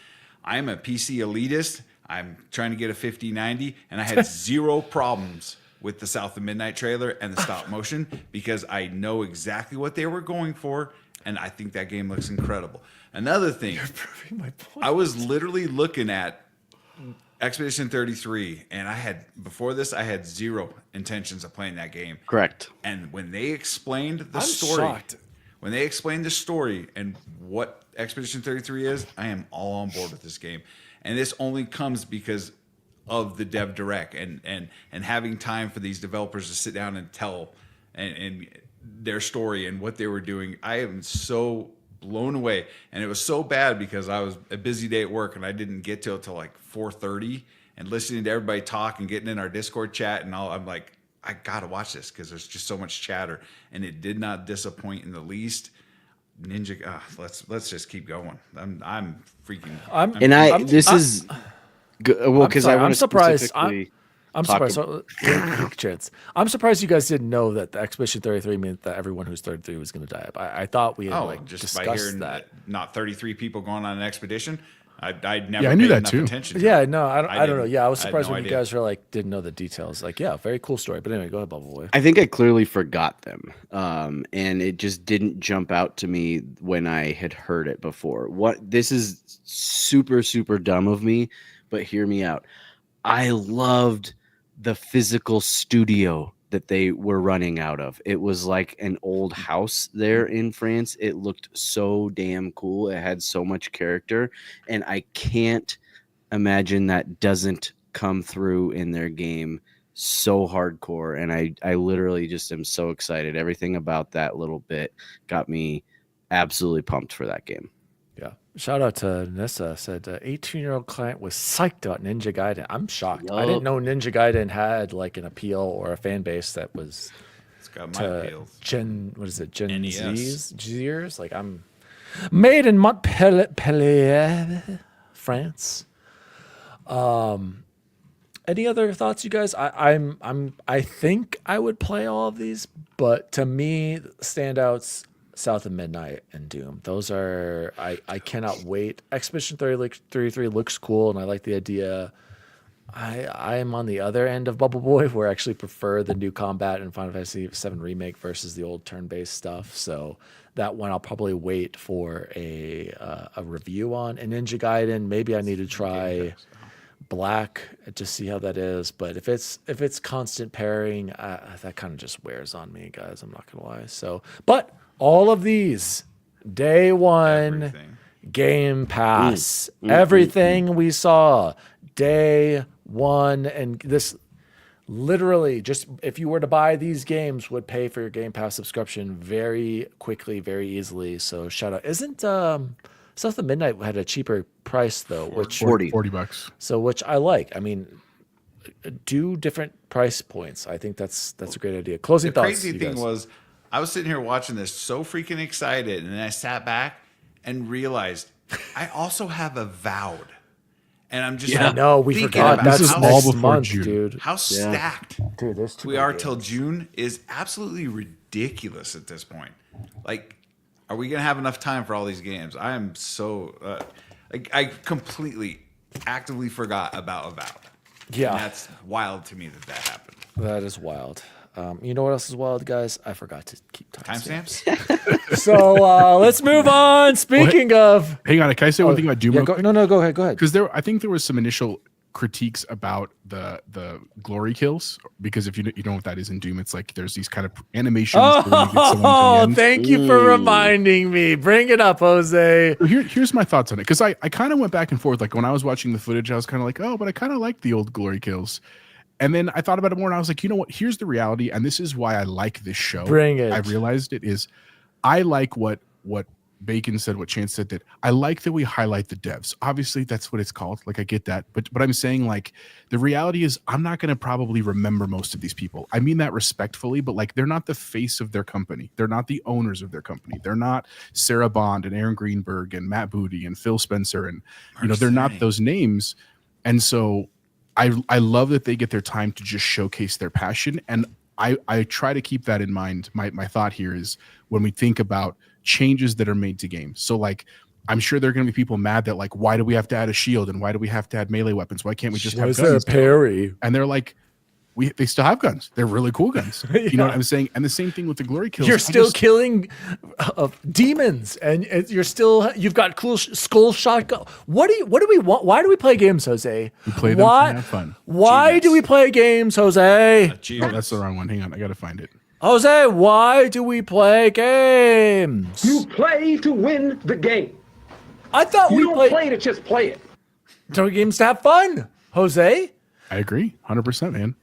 I'm a PC elitist. I'm trying to get a 5090, and I had zero problems with the South of Midnight trailer and the stop motion because I know exactly what they were going for, and I think that game looks incredible. Another thing, You're proving my point. I was literally looking at Expedition 33, and before this I had zero intentions of playing that game. Correct. And when they explained the I'm story, shocked. when they explained the story and what Expedition 33 is, I am all on board with this game. And this only comes because of the Dev Direct and having time for these developers to sit down and tell and their story and what they were doing. I am so blown away, and it was so bad because I was a busy day at work and I didn't get till like 4:30, and listening to everybody talk and getting in our Discord chat and all. I'm like, I gotta watch this because there's just so much chatter, and it did not disappoint in the least. Ninja, let's just keep going. I'm freaking. I'm surprised. I'm surprised. Chance. I'm surprised you guys didn't know that the Expedition 33 meant that everyone who's 33 was going to die. I thought we had just discussed by hearing that. Not 33 people going on an expedition. I'd never. Yeah, I knew paid that enough too. Attention to Yeah, it. no, I don't know. Yeah, I was I had surprised no when you idea. guys were like didn't know the details. Like, yeah, very cool story. But anyway, go ahead, Bubble Boy. I think I clearly forgot them, and it just didn't jump out to me when I had heard it before. This is super, super dumb of me, but hear me out. I loved the physical studio that they were running out of. It was like an old house there in France. It looked so damn cool. It had so much character, and I can't imagine that doesn't come through in their game so hardcore. And I literally just am so excited. Everything about that little bit got me absolutely pumped for that game. Yeah. Shout out to Nissa. Said 18-year-old client was psyched about Ninja Gaiden. I'm shocked. I didn't know Ninja Gaiden had like an appeal or a fan base that was It's got my to appeal. Gen NES. Zers. Like, I'm made in Montpellier, France. Any other thoughts, you guys? I think I would play all of these, but to me, standouts South of Midnight and Doom. Those are I cannot wait. Expedition 33 looks cool, and I like the idea. I am on the other end of Bubble Boy, where I actually prefer the new combat in Final Fantasy VII Remake versus the old turn-based stuff. So that one I'll probably wait for a review on. And Ninja Gaiden, maybe I need to try Black to see how that is. But if it's constant pairing, that kind of just wears on me, guys. I'm not gonna lie. So, but all of these day one Everything. Game Pass, everything we saw day one, and this literally just if you were to buy these games would pay for your Game Pass subscription very quickly, very easily. So shout out. Isn't South of Midnight had a cheaper price though, which $40. so which I like. I mean, do different price points. I think that's a great idea. Closing The thoughts. crazy you thing guys. was, I was sitting here watching this so freaking excited, and then I sat back and realized I also have Avowed, and I'm just I know we thinking forgot. about That's This is how, all next before month, June. dude. how stacked Dude, there's too we many are games. till June is absolutely ridiculous at this point. Like, are we gonna have enough time for all these games? I am so I completely actively forgot about Avowed. Yeah. And that's wild to me that happened. That is wild. You know what else is wild, guys? I forgot to keep timestamps. Timestamps? So let's move on. Speaking of, Hang on, can I say one thing about Doom? real quick? no, go ahead. Because I think there was some initial critiques about the glory kills, because if you know what that is in Doom, it's like there's these kind of animations. where you get someone to the end. Thank you for reminding me. Bring it up, Jose. So here's my thoughts on it, because I kind of went back and forth. Like when I was watching the footage, I was kind of like, oh, but I kind of like the old glory kills. And then I thought about it more, and I was like, you know what? Here's the reality, and this is why I like this show. Bring it. I realized it is, I like what Bacon said, what Chance said, that I like that we highlight the devs. Obviously, that's what it's called. Like, I get that. But I'm saying, like, the reality is I'm not going to probably remember most of these people. I mean that respectfully, but, like, they're not the face of their company. They're not the owners of their company. They're not Sarah Bond and Aaron Greenberg and Matt Booty and Phil Spencer. And, you know, they're not those names. And so I love that they get their time to just showcase their passion. And I try to keep that in mind. My thought here is when we think about changes that are made to games. So, like, I'm sure there are going to be people mad that, like, why do we have to add a shield and why do we have to add melee weapons? Why can't we just have guns? Parry? And they're like, they still have guns. They're really cool guns. You know what I'm saying? And the same thing with the glory kills. You're still killing demons, and you've got cool skull shotgun. What do we want? Why do we play games, Jose? We play them to have fun. Why do we play games, Jose? Oh, that's the wrong one. Hang on, I gotta find it. Jose, why do we play games? You play to win the game. I thought You we don't play to just play it. games to have fun, Jose. I agree, 100%, man.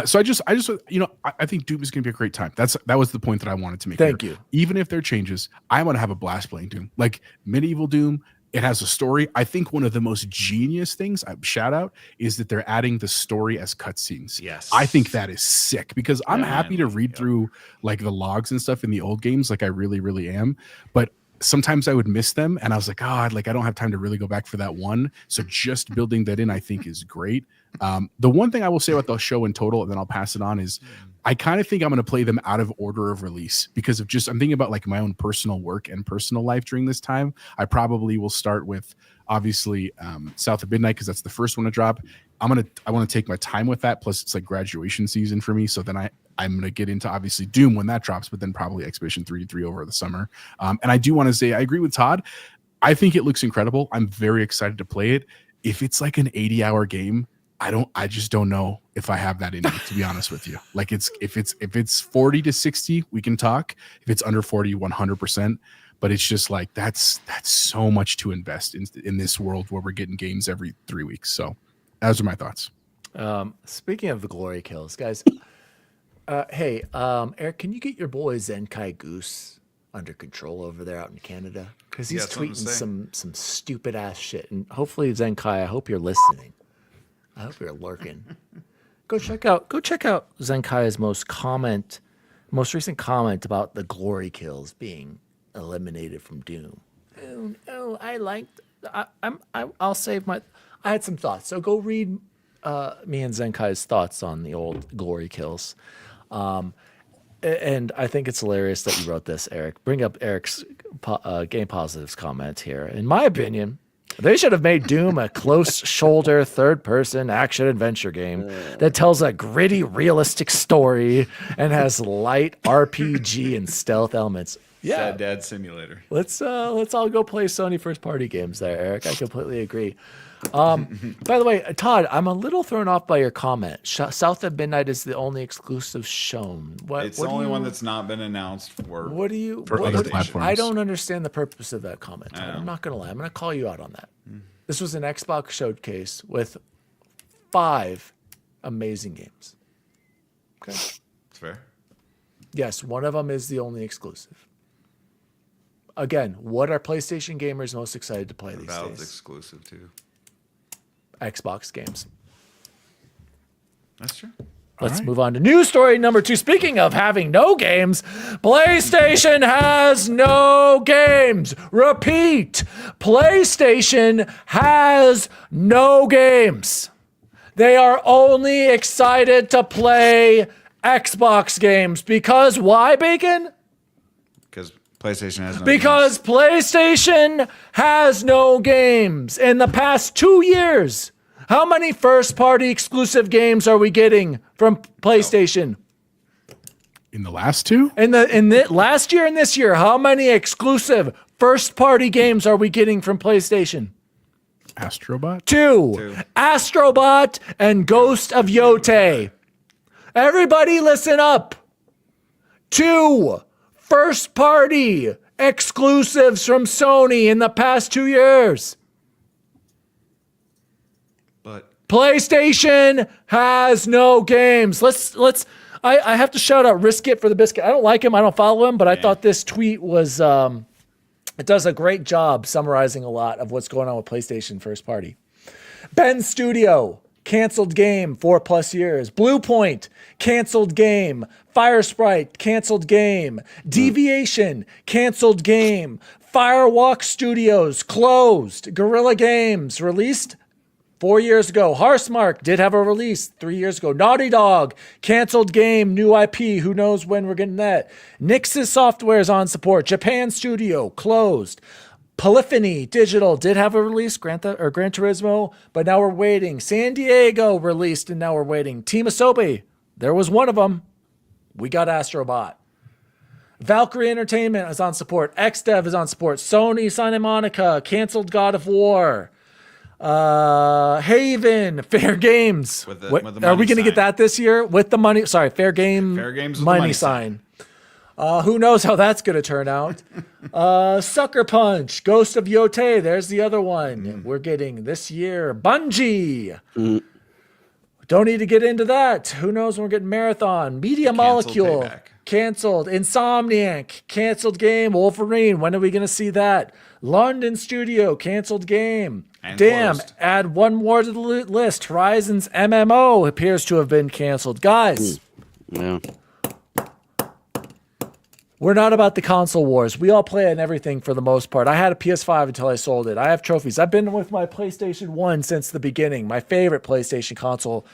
So I just, you know, I think Doom is going to be a great time. That was the point that I wanted to make. Thank here. you. Even if there are changes, I want to have a blast playing Doom. Like medieval Doom, it has a story. I think one of the most genius things, shout out, is that they're adding the story as cutscenes. Yes. I think that is sick, because I'm happy to read through like the logs and stuff in the old games. Like I really, really am. But sometimes I would miss them, and I was like, God, like I don't have time to really go back for that one. So just building that in, I think, is great. The one thing I will say about the show in total, and then I'll pass it on, is I kind of think I'm going to play them out of order of release, because of just I'm thinking about like my own personal work and personal life during this time. I probably will start with obviously South of Midnight, because that's the first one to drop. I want to take my time with that. Plus, it's like graduation season for me, so then I'm going to get into obviously Doom when that drops, but then probably Expedition 33 over the summer. And I do want to say I agree with Todd. I think it looks incredible. I'm very excited to play it. If it's like an 80-hour game, I just don't know if I have that in me, to be honest with you. Like if it's 40 to 60, we can talk. If it's under 40, 100%. But it's just like that's so much to invest in this world where we're getting games every 3 weeks. So those are my thoughts. Speaking of the glory kills, guys. Hey, Eric, can you get your boy Zenkai Goose under control over there out in Canada? Because he's tweeting some stupid ass shit. And hopefully, Zenkai, I hope you're listening. I hope you're lurking. Go check out Zenkai's most recent comment about the glory kills being eliminated from Doom. Oh, I'll save my. I had some thoughts, so go read me and Zenkai's thoughts on the old glory kills. And I think it's hilarious that you wrote this, Eric. Bring up Eric's Game Positives comment here. In my opinion, they should have made Doom a close-shoulder, third-person action-adventure game that tells a gritty, realistic story and has light RPG and stealth elements. Yeah, Sad Dad Simulator. let's all go play Sony first-party games there, Eric. I completely agree. By the way, Todd, I'm a little thrown off by your comment. South of Midnight is the only exclusive shown. It's the only one that's not been announced for. What do you? For other platforms. I don't understand the purpose of that comment. Todd. I'm not gonna lie. I'm gonna call you out on that. This was an Xbox showcase with 5 amazing games. Okay. It's fair. Yes, one of them is the only exclusive. Again, what are PlayStation gamers most excited to play these Valve's days? exclusive too. Xbox games. That's true. Let's move on to news story number 2. Speaking of having no games, PlayStation has no games. Repeat, PlayStation has no games. They are only excited to play Xbox games. Because why, Bacon? Because PlayStation has no Because PlayStation has no games. In the past 2 years, How many first-party exclusive games are we getting from PlayStation? In the last two? In the last year and this year, how many exclusive first-party games are we getting from PlayStation? Astrobot? Two. Astrobot and Ghost of Yote. Everybody listen up. 2 first-party exclusives from Sony in the past 2 years. But PlayStation has no games. I have to shout out Risk It for the Biscuit. I don't like him. I don't follow him, but I thought this tweet was, it does a great job summarizing a lot of what's going on with PlayStation first party. Ben Studio, canceled game, 4+ years. Blue Point, canceled game. Fire Sprite, canceled game. Deviation, canceled game. Firewalk Studios, closed. Guerrilla Games, released 4 years ago. Horsemark did have a release 3 years ago. Naughty Dog, canceled game, new IP. Who knows when we're getting that? Nix's Software is on support. Japan Studio, closed. Polyphony Digital did have a release, Gran Turismo, but now we're waiting. San Diego released, and now we're waiting. Team Asobi, there was one of them. We got Astrobot. Valkyrie Entertainment is on support. XDev is on support. Sony Santa Monica, canceled God of War. Haven, Fair Games. With the Are we going to money get that this year? With the money, sorry, Fair Games with the money sign. Who knows how that's going to turn out? Sucker Punch, Ghost of Yote, there's the other one we're getting this year. Bungie. Don't need to get into that. Who knows when we're getting Marathon. Media Molecule, Payback. canceled. Insomniac, canceled game. Wolverine, when are we going to see that? London Studio, canceled game. And Damn, closed. add one more to the list. Horizon's MMO appears to have been canceled. Guys, Yeah. we're not about the console wars. We all play on everything for the most part. I had a PS5 until I sold it. I have trophies. I've been with my PlayStation 1 since the beginning. My favorite PlayStation console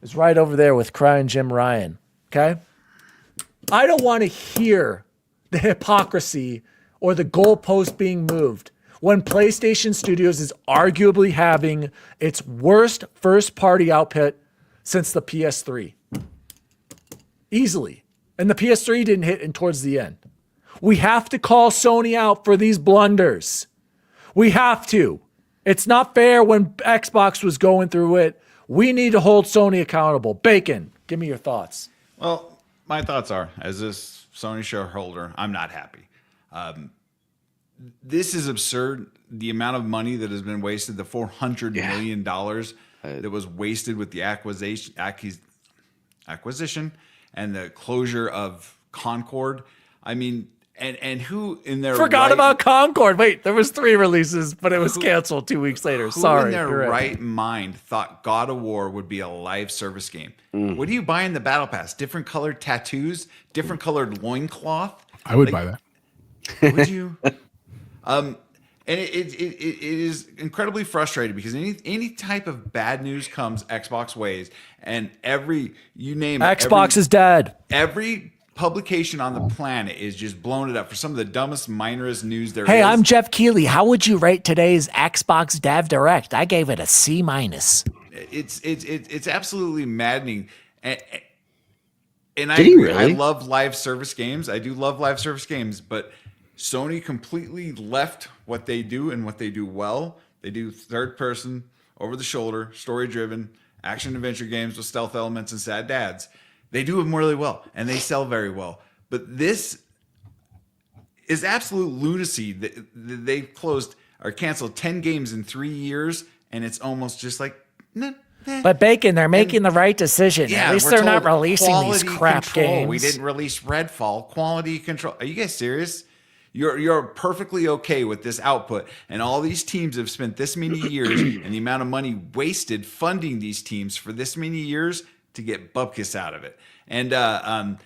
is right over there with crying Jim Ryan. Okay? I don't want to hear the hypocrisy or the goalpost being moved when PlayStation Studios is arguably having its worst first-party output since the PS3. Easily. And the PS3 didn't hit in towards the end. We have to call Sony out for these blunders. We have to. It's not fair when Xbox was going through it. We need to hold Sony accountable. Bacon, give me your thoughts. Well, my thoughts are, as this Sony shareholder, I'm not happy. This is absurd. The amount of money that has been wasted, the $400 million that was wasted with the acquisition and the closure of Concord. I mean, and who in their Forgot about Concord. Wait, there was 3 releases, but it was canceled 2 weeks later. Who Sorry. in their you're right mind thought God of War would be a live service game? What do you buy in the Battle Pass? Different colored tattoos, different colored loincloth? I would buy that. Would you? And it is incredibly frustrating because any type of bad news comes Xbox ways, and you name it, Xbox is dead. every publication on the planet is just blowing it up for some of the dumbest, minorest news there is. Hey, I'm Jeff Keighley. How would you rate today's Xbox Dev Direct? I gave it a C-. It's absolutely maddening. And I Did he agree. really? I love live service games. I do love live service games, but Sony completely left what they do and what they do well. They do third person, over the shoulder, story driven, action adventure games with stealth elements and sad dads. They do them really well and they sell very well. But this is absolute lunacy that they've closed or canceled 10 games in 3 years, and it's almost just like, nah. But Bacon, they're making the right decision. At least we're they're not told releasing these quality crap control. games. We didn't release Redfall. Quality control. Are you guys serious? You're perfectly okay with this output, and all these teams have spent this many years and the amount of money wasted funding these teams for this many years to get bupkis out of it. And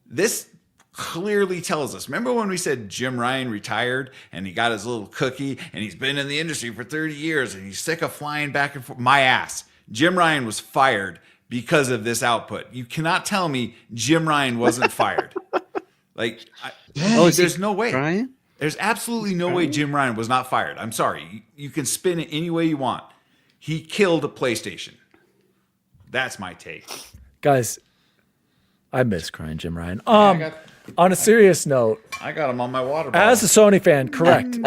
this clearly tells us. Remember when we said Jim Ryan retired and he got his little cookie and he's been in the industry for 30 years and he's sick of flying back and forth? My ass. Jim Ryan was fired because of this output. You cannot tell me Jim Ryan wasn't fired. There's no way. Ryan? There's absolutely no way Jim Ryan was not fired. I'm sorry. You can spin it any way you want. he killed a PlayStation. That's my take. Guys, I miss crying Jim Ryan. got- On a serious note, I got him on my water bottle. as a Sony fan, correct.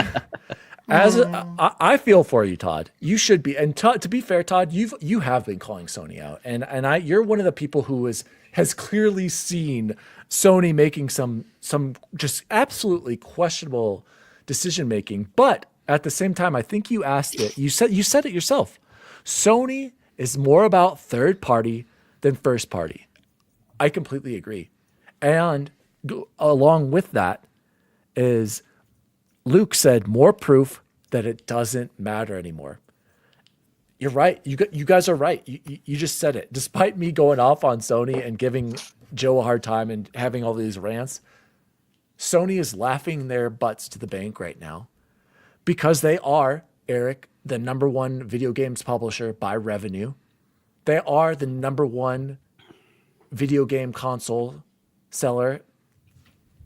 I feel for you, Todd. You should be. And to be fair, Todd, you have been calling Sony out, and you're one of the people who has clearly seen Sony making some just absolutely questionable decision making. But at the same time, I think you asked it. You said it yourself. Sony is more about third party than first party. I completely agree. And along with that is Luke said more proof that it doesn't matter anymore. You're right. You guys are right. You just said it. Despite me going off on Sony and giving Joe a hard time and having all these rants, Sony is laughing their butts to the bank right now because they are, Eric, the number one video games publisher by revenue. They are the number one video game console seller.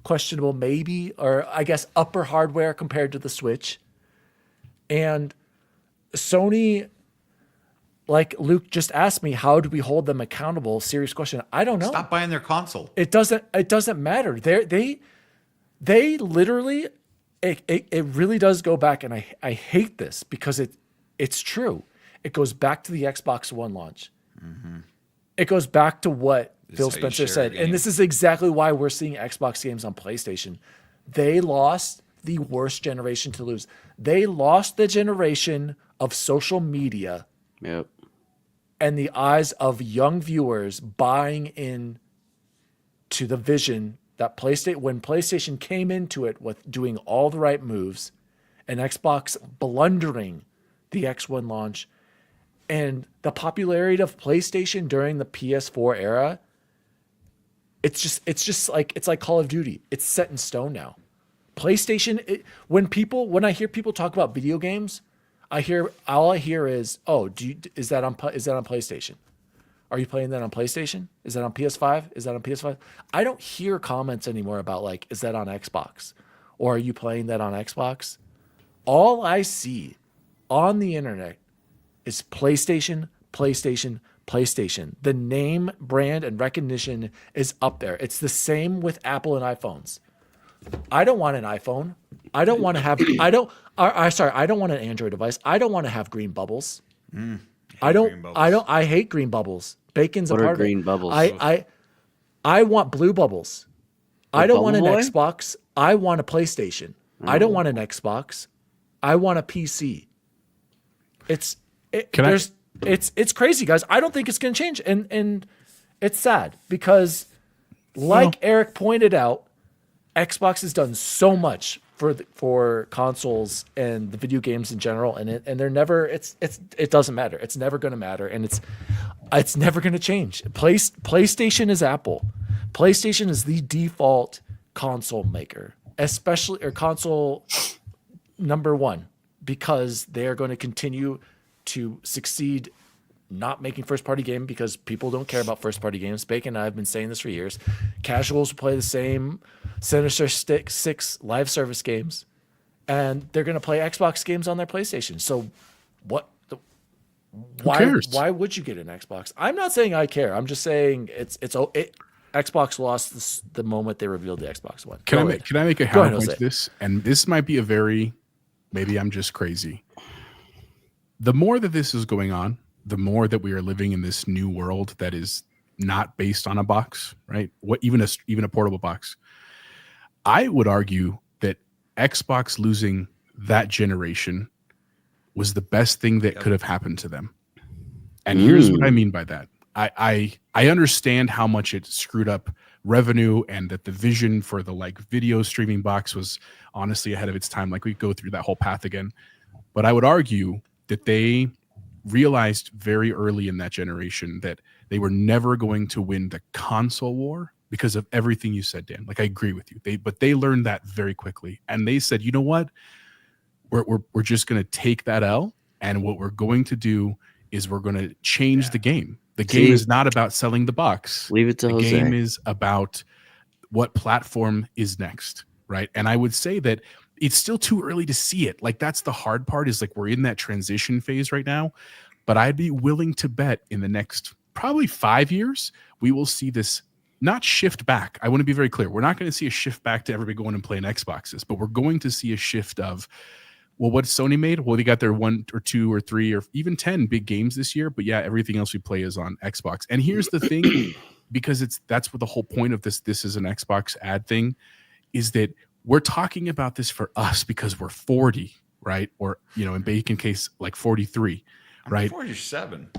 Questionable maybe, or I guess upper hardware compared to the Switch. And Sony, like Luke just asked me, how do we hold them accountable? Serious question. I don't know. Stop buying their console. It doesn't matter. They literally, it really does go back, and I hate this because it's true. It goes back to the Xbox One launch. Mm-hmm. It goes back to what Phil Spencer said. And this is exactly why we're seeing Xbox games on PlayStation. They lost the worst generation to lose. They lost the generation of social media. Yep. And the eyes of young viewers buying in to the vision that when PlayStation came into it with doing all the right moves and Xbox blundering the X1 launch and the popularity of PlayStation during the PS4 era, it's like Call of Duty. It's set in stone now. PlayStation, when I hear people talk about video games, all I hear is, oh, is that on PlayStation? Are you playing that on PlayStation? Is that on PS5? Is that on PS5? I don't hear comments anymore about like, is that on Xbox? Or are you playing that on Xbox? All I see on the internet is PlayStation, PlayStation, PlayStation. The name, brand, and recognition is up there. It's the same with Apple and iPhones. I don't want an iPhone. I don't want to have. I don't want an Android device. I don't want to have green bubbles. I hate green bubbles. Bacon's What a are part of green it. bubbles? I want blue bubbles. I don't want an Bubble Boy? Xbox. I want a PlayStation. I don't want an Xbox. I want a PC. It's crazy, guys. I don't think it's going to change, and it's sad because, like Eric pointed out, Xbox has done so much for consoles and the video games in general, and they're never. It doesn't matter. It's never going to matter, and it's never going to change. PlayStation is Apple. PlayStation is the default console maker, especially or console number one, because they are going to continue to succeed not making first-party game because people don't care about first-party games. Bacon and I have been saying this for years. Casuals will play the same Sinister 6 live service games, and they're going to play Xbox games on their PlayStation. So why cares? Why would you get an Xbox? I'm not saying I care. I'm just saying Xbox lost the moment they revealed the Xbox One. Can I make a counterpoint Jose. to this? And this might be maybe I'm just crazy. The more that this is going on, the more that we are living in this new world that is not based on a box, right? Even a portable box. I would argue that Xbox losing that generation was the best thing that could have happened to them. And here's what I mean by that. I understand how much it screwed up revenue and that the vision for the like video streaming box was honestly ahead of its time. Like we go through that whole path again. But I would argue that they realized very early in that generation that they were never going to win the console war because of everything you said, Dan. Like I agree with you. But they learned that very quickly. And they said, you know what? We're just going to take that L, and what we're going to do is we're going to change the game. The game is not about selling the box. Leave it to Jose. The game is about what platform is next, right? And I would say that it's still too early to see it. Like that's the hard part is like we're in that transition phase right now. but I'd be willing to bet in the next probably 5 years, we will see this not shift back. I want to be very clear. We're not going to see a shift back to everybody going and playing Xboxes, but we're going to see a shift of, well, what Sony made? Well, they got their 1 or 2 or 3 or even 10 big games this year, but yeah, everything else we play is on Xbox. And here's the thing, because that's what the whole point of this is an Xbox ad thing, is that we're talking about this for us because we're 40, right? Or, in Bacon case, like 43, right? 47.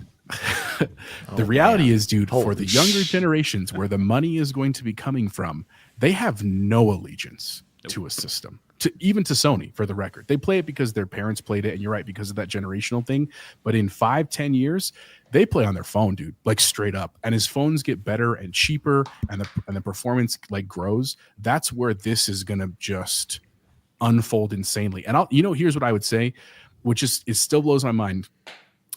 The reality is, dude, for the younger generations where the money is going to be coming from, they have no allegiance to a system, even to Sony, for the record. They play it because their parents played it, and you're right, because of that generational thing. But in 5-10 years, they play on their phone, dude, like straight up. And as phones get better and cheaper, and the performance like grows, that's where this is gonna just unfold insanely. And here's what I would say, which is, it still blows my mind.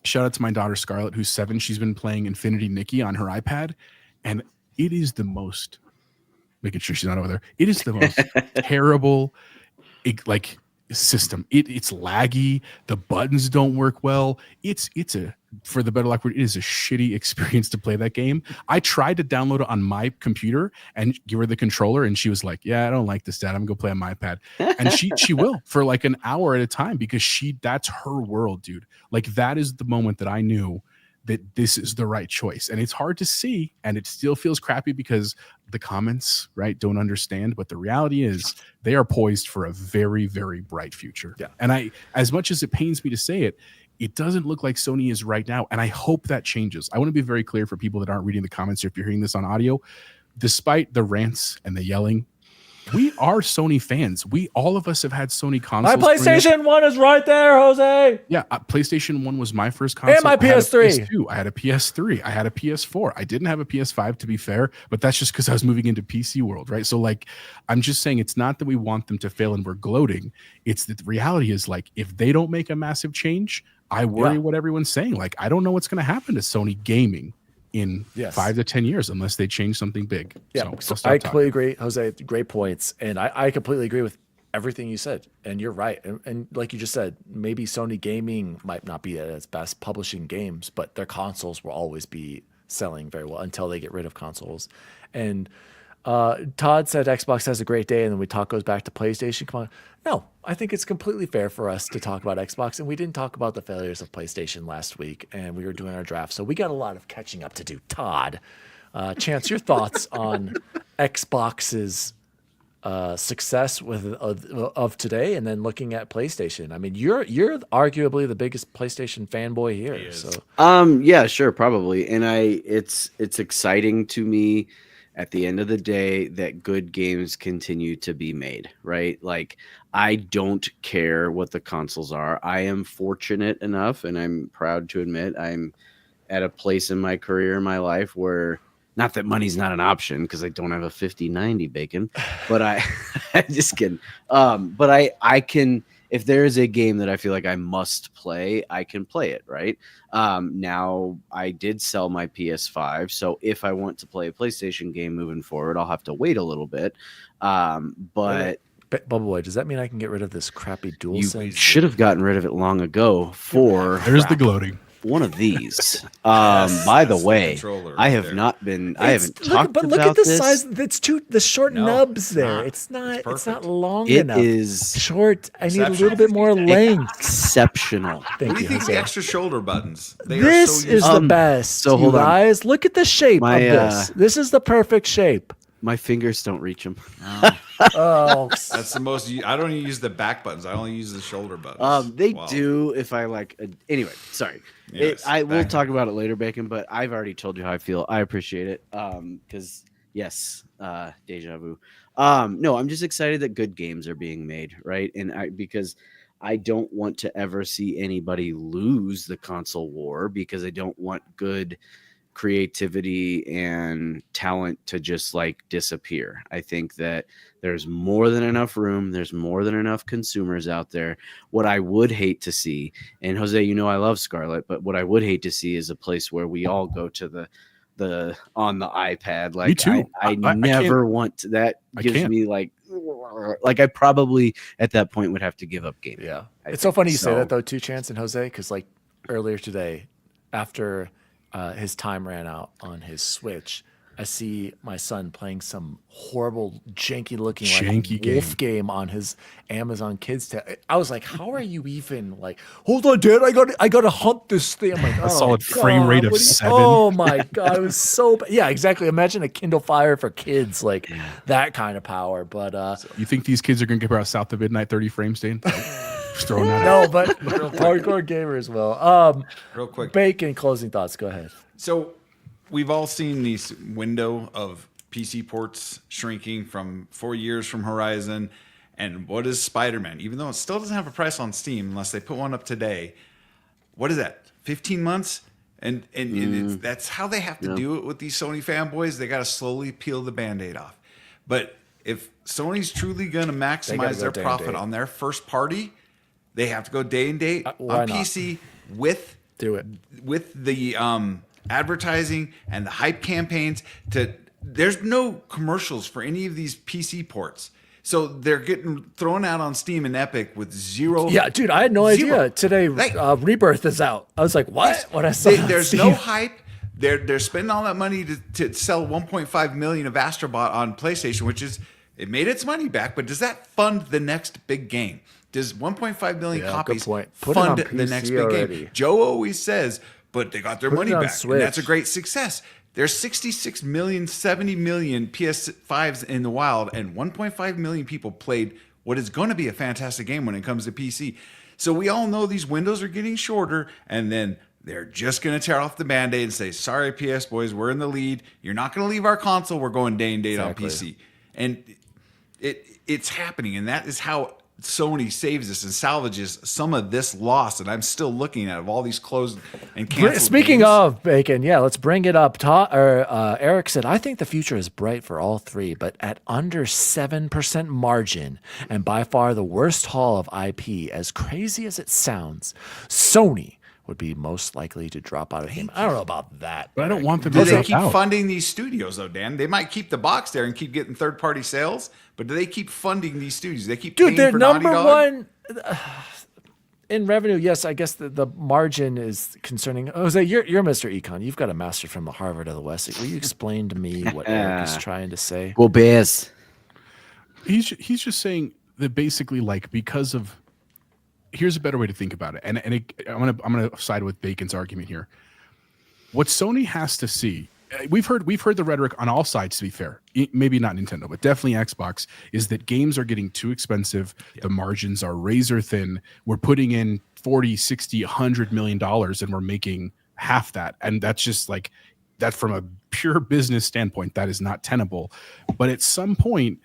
Shout out to my daughter Scarlett, who's 7. She's been playing Infinity Nikki on her iPad, and it is the most, making sure she's not over there, it is the most terrible system. It's laggy. The buttons don't work well. It's a, for the better lack of word, it is a shitty experience to play that game. I tried to download it on my computer and give her the controller, and she was like, "Yeah, I don't like this, Dad. I'm gonna go play on my iPad." And she will for like an hour at a time, because that's her world, dude. Like, that is the moment that I knew that this is the right choice. And it's hard to see, and it still feels crappy because the comments, right, don't understand. But the reality is they are poised for a very, very bright future. Yeah. And as much as it pains me to say it, it doesn't look like Sony is right now. And I hope that changes. I want to be very clear for people that aren't reading the comments, or if you're hearing this on audio, despite the rants and the yelling, we are Sony fans. All of us have had Sony consoles. My PlayStation 1 is right there, Jose. Yeah, PlayStation 1 was my first console. And my PS3. I had a PS3. I had a PS4. I didn't have a PS5, to be fair, but that's just because I was moving into PC world, right? So, like, I'm just saying, it's not that we want them to fail and we're gloating. It's that the reality is, like, if they don't make a massive change, I worry what everyone's saying. Like, I don't know what's going to happen to Sony gaming in 5 to 10 years unless they change something big. Yeah, so I completely agree, Jose. Great points. And I completely agree with everything you said. And you're right. And like you just said, maybe Sony gaming might not be at its best publishing games, but their consoles will always be selling very well until they get rid of consoles. And Todd said Xbox has a great day, and then goes back to PlayStation. Come on. No, I think it's completely fair for us to talk about Xbox, and we didn't talk about the failures of PlayStation last week, and we were doing our draft, so we got a lot of catching up to do. Todd, Chance, your thoughts on Xbox's success of today, and then looking at PlayStation. I mean, you're arguably the biggest PlayStation fanboy here. So yeah, sure, probably, and it's exciting to me at the end of the day that good games continue to be made, right? Like, I don't care what the consoles are. I am fortunate enough, and I'm proud to admit, I'm at a place in my career, in my life, where, not that money's not an option, because I don't have a 5090 Bacon, but I'm just kidding. But I can, if there is a game that I feel like I must play, I can play it, right? Now, I did sell my PS5, so if I want to play a PlayStation game moving forward, I'll have to wait a little bit. But Bubble Boy, does that mean I can get rid of this crappy DualSense? You should have gotten rid of it long ago. There's the gloating. One of these. By the way, I have not been. I haven't talked about this. But look at the size. It's the short nubs there. It's not long enough. It is short. I need a little bit more length. Exceptional. What do you think of the extra shoulder buttons? This is the best. So hold on, guys. Look at the shape of this. This is the perfect shape. My fingers don't reach them. Oh, that's the most. I don't even use the back buttons. I only use the shoulder buttons. They do if I like. Anyway, sorry. Yes, we'll talk about it later, Bacon. But I've already told you how I feel. I appreciate it. Because yes, deja vu. No, I'm just excited that good games are being made, right? And because I don't want to ever see anybody lose the console war, because I don't want good creativity and talent to just like disappear. I think that there's more than enough room. There's more than enough consumers out there. What I would hate to see, and Jose, you know I love Scarlett, but what I would hate to see is a place where we all go to the on the iPad. Like, me too. I never want to, that gives me like I probably at that point would have to give up gaming. Yeah. It's so funny you say that though too, Chance and Jose, because like earlier today, after his time ran out on his Switch, I see my son playing some horrible, janky-looking like wolf game on his Amazon Kids. I was like, "How are you even like? Hold on, Dad, I got to hunt this thing." I'm like, A solid frame rate of 7. Oh my god, it was so bad. Yeah, exactly. Imagine a Kindle Fire for kids, like that kind of power. But You think these kids are gonna get about south of midnight 30 frames, Dane? Just throwing that no, out. but hardcore gamers will. Real quick. Bacon, closing thoughts. Go ahead. So we've all seen these window of PC ports shrinking from 4 years from Horizon. And what is Spider-Man? Even though it still doesn't have a price on Steam, unless they put one up today, what is that? 15 months? And that's how they have to do it with these Sony fanboys. They got to slowly peel the Band-Aid off. But if Sony's truly going to maximize their profit on their first party, they have to go day and date on PC with the advertising and the hype campaigns. There's no commercials for any of these PC ports. So they're getting thrown out on Steam and Epic with zero. Yeah, dude, I had no idea. Today, Rebirth is out. I was like, what? When I saw there's no hype. They're spending all that money to sell 1.5 million of Astrobot on PlayStation, which is, it made its money back, but does that fund the next big game? Does 1.5 million copies fund the next big game? Joe always says, but they got their money back, and that's a great success. There's 66 million, 70 million PS5s in the wild, and 1.5 million people played what is going to be a fantastic game when it comes to PC. So we all know these windows are getting shorter, and then they're just going to tear off the Band-Aid and say, sorry, PS boys, we're in the lead. You're not going to leave our console. We're going day and date on PC. And it's happening, and that is how Sony saves us and salvages some of this loss. And I'm still looking at all these closed and canceled Speaking games. of Bacon, let's bring it up. Eric said, I think the future is bright for all three, but at under 7% margin and by far the worst haul of IP, as crazy as it sounds, Sony would be most likely to drop out of the game. I don't know about that. But I don't want them Do to they drop keep out. funding these studios, though, Dan? They might keep the box there and keep getting third-party sales, but do they keep funding these studios? They keep paying They're for Naughty number Dog? one in revenue. Yes, I guess the margin is concerning. Jose, you're Mr. Econ. You've got a master from the Harvard of the West. Will you explain to me what Eric is trying to say? Well, Bears. He's just saying that basically, like, because of, here's a better way to think about it, and I'm gonna side with Bacon's argument here. What Sony has to see, we've heard the rhetoric on all sides, to be fair, maybe not Nintendo, but definitely Xbox, is that games are getting too expensive. The margins are razor thin. We're putting in 40, 60, $100 million and we're making half that. And that's just like, that from a pure business standpoint, that is not tenable. But at some point,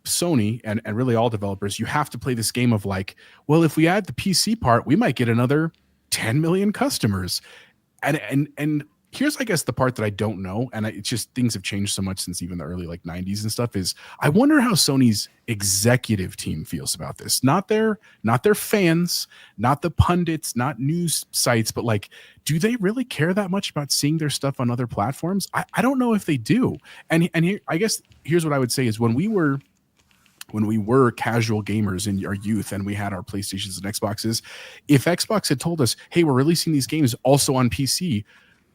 Sony and really all developers, you have to play this game of like, well, if we add the PC part, we might get another 10 million customers. And here's, I guess, the part that I don't know, and it's just things have changed so much since even the early like 90s and stuff, is I wonder how Sony's executive team feels about this. Not their fans, not the pundits, not news sites, but like, do they really care that much about seeing their stuff on other platforms? I don't know if they do. And here, I guess here's what I would say is when we were casual gamers in our youth and we had our PlayStations and Xboxes, if Xbox had told us, hey, we're releasing these games also on PC,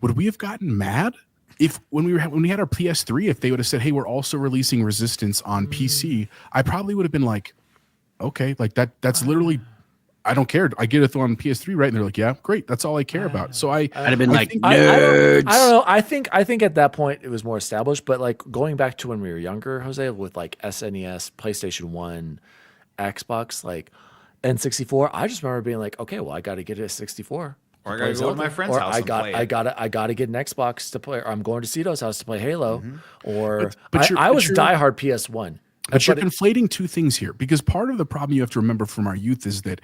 would we have gotten mad? If when we had our PS3, if they would have said, hey, we're also releasing Resistance on PC, I probably would have been like, okay, like that's literally, I don't care. I get it on PS3, right? And they're like, yeah, great. That's all I care about. So I'd have been like, nerds. I don't know. I think at that point it was more established, but like going back to when we were younger, Jose, with like SNES, PlayStation 1, Xbox, like N64, I just remember being like, okay, well, I got to get it at 64. Or I gotta go to my friend's house and play it. I gotta get an Xbox to play, or I'm going to Cito's house to play Halo. Or But I was diehard PS1. But you're conflating two things here, because part of the problem you have to remember from our youth is that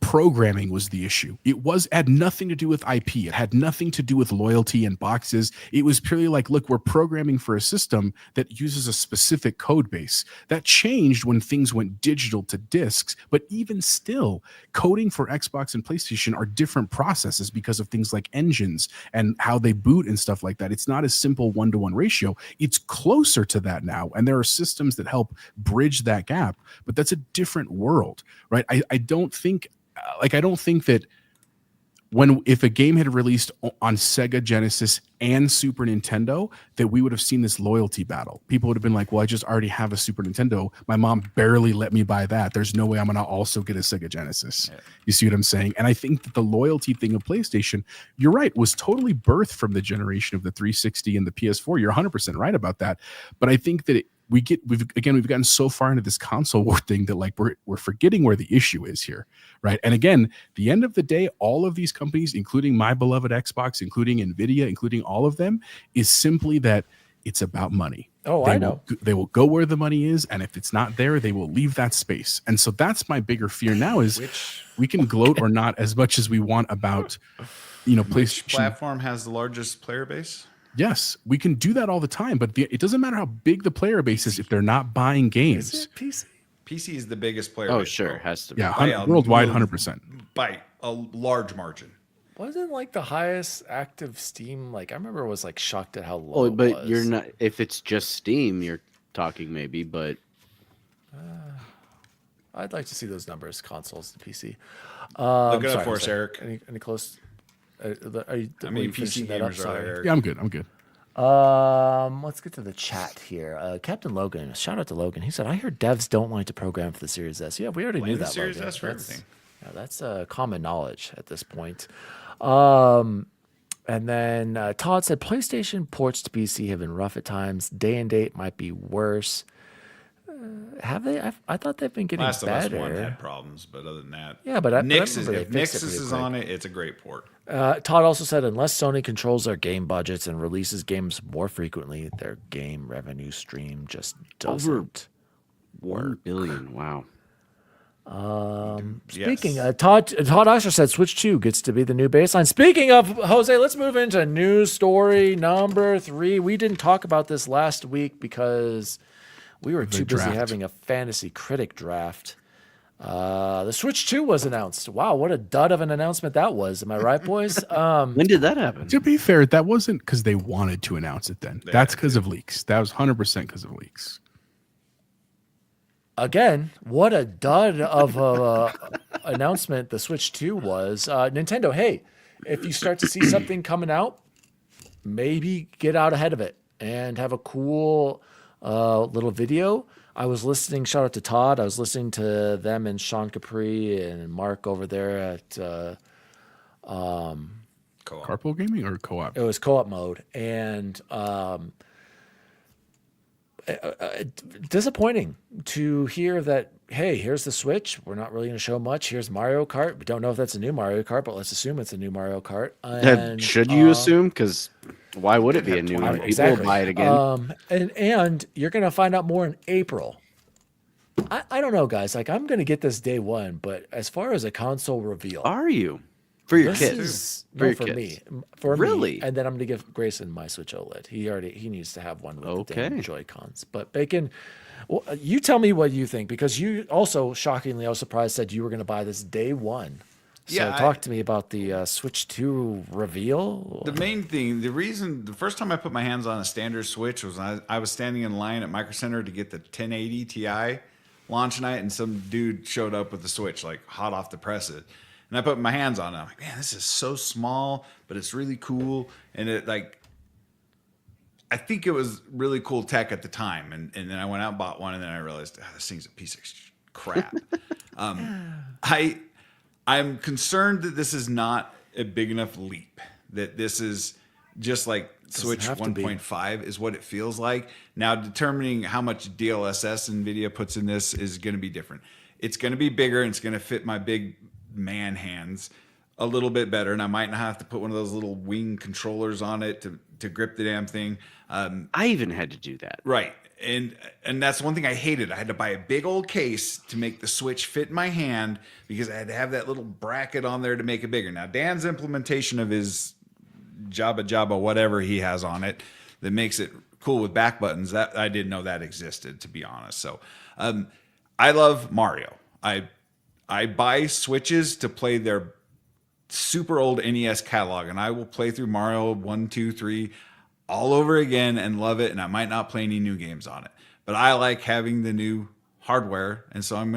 programming was the issue. It had nothing to do with IP. It had nothing to do with loyalty and boxes. It was purely like, look, we're programming for a system that uses a specific code base. That changed when things went digital to discs, but even still, coding for Xbox and PlayStation are different processes because of things like engines and how they boot and stuff like that. It's not a simple 1-to-1 ratio. It's closer to that now, and there are systems that help bridge that gap, but that's a different world, right? I don't think that if a game had released on Sega Genesis and Super Nintendo, that we would have seen this loyalty battle. People would have been like, well, I just already have a Super Nintendo. My mom barely let me buy that. There's no way I'm going to also get a Sega Genesis. Yeah. You see what I'm saying? And I think that the loyalty thing of PlayStation, you're right, was totally birthed from the generation of the 360 and the PS4. You're 100% right about that. But I think that we've gotten so far into this console war thing that like we're forgetting where the issue is here, right? And again, the end of the day, all of these companies, including my beloved Xbox, including Nvidia, including all of them, is simply that it's about money. I know. They will go where the money is, and if it's not there, they will leave that space. And so that's my bigger fear now is we can gloat or not as much as we want about, PlayStation. Which platform has the largest player base? Yes, we can do that all the time, but it doesn't matter how big the player base is if they're not buying games. Is it PC? PC is the biggest player Oh, base. sure, it has to be. Yeah, worldwide, 100%. By a large margin. Wasn't like the highest active Steam? Like I remember, was like shocked at how low. Oh, but it was. you're not. If it's just Steam, you're talking maybe. But I'd like to see those numbers, consoles to PC. Look it up for us, Eric. Any close? Are you, How many PC gamers are there, Eric? Yeah, I'm good. Let's get to the chat here. Captain Logan, shout out to Logan. He said, "I hear devs don't like to program for the Series S." Yeah, we already knew that. Series Logan. S for everything. Yeah, that's common knowledge at this point. And then Todd said, "PlayStation ports to PC have been rough at times. Day and date might be worse." Have they? I thought they've been getting Last better. of Us 1 had problems, but other than that, yeah. But if I remember Nixus they fixed it is pretty on it, it's a great port. Todd also said, unless Sony controls their game budgets and releases games more frequently, their game revenue stream just doesn't work. 1 billion. Wow. Speaking, Yes. Todd Oxer said Switch 2 gets to be the new baseline. Speaking of, Jose, let's move into news story number 3. We didn't talk about this last week because we were too busy having a fantasy critic draft. The Switch 2 was announced. Wow, what a dud of an announcement that was. Am I right, boys? When did that happen? To be fair, that wasn't because they wanted to announce it then. That's because of leaks. That was 100% because of leaks. Again, what a dud of a announcement the Switch 2 was. Nintendo, hey, if you start to see something coming out, maybe get out ahead of it and have a cool little video. I was listening, shout out to Todd, I was listening to them and Sean Capri and Mark over there at Carpool gaming or co-op? it was co-op mode, and disappointing to hear that, hey, here's the Switch. We're not really going to show much. Here's Mario Kart. We don't know if that's a new Mario Kart, but let's assume it's a new Mario Kart. And, Should you assume? Because why would it be a new one? People exactly. will buy it again. And you're going to find out more in April. I don't know, guys. Like, I'm going to get this day one, but as far as a console reveal, Are you? For your this kids? is For your for kids. me. For Really? me. And then I'm going to give Grayson my Switch OLED. He needs to have one with the damn Okay. Joy-Cons. But Bacon, well, you tell me what you think, because you also, shockingly, I was surprised, said you were going to buy this day one. So Yeah, talk to me about the Switch 2 reveal. The main thing, the first time I put my hands on a standard Switch was when I was standing in line at Micro Center to get the 1080 Ti launch night, and some dude showed up with the Switch, like hot off the press it. And I put my hands on it. I'm like, man, this is so small, but it's really cool. And it I think it was really cool tech at the time. And then I went out and bought one, and then I realized, this thing's a piece of crap. I'm concerned that this is not a big enough leap, that this is just like Switch have to be. 1.5 is what it feels like. Now, determining how much DLSS NVIDIA puts in this is going to be different. It's going to be bigger, and it's going to fit my big man hands a little bit better, and I might not have to put one of those little wing controllers on it to grip the damn thing. I even had to do that. Right. And that's one thing I hated. I had to buy a big old case to make the Switch fit in my hand because I had to have that little bracket on there to make it bigger. Now, Dan's implementation of his Jabba whatever he has on it that makes it cool with back buttons, that I didn't know that existed, to be honest. So I love Mario. I buy Switches to play their super old NES catalog, and I will play through Mario 1, 2, 3 all over again and love it, and I might not play any new games on it. But I like having the new hardware, and so I'm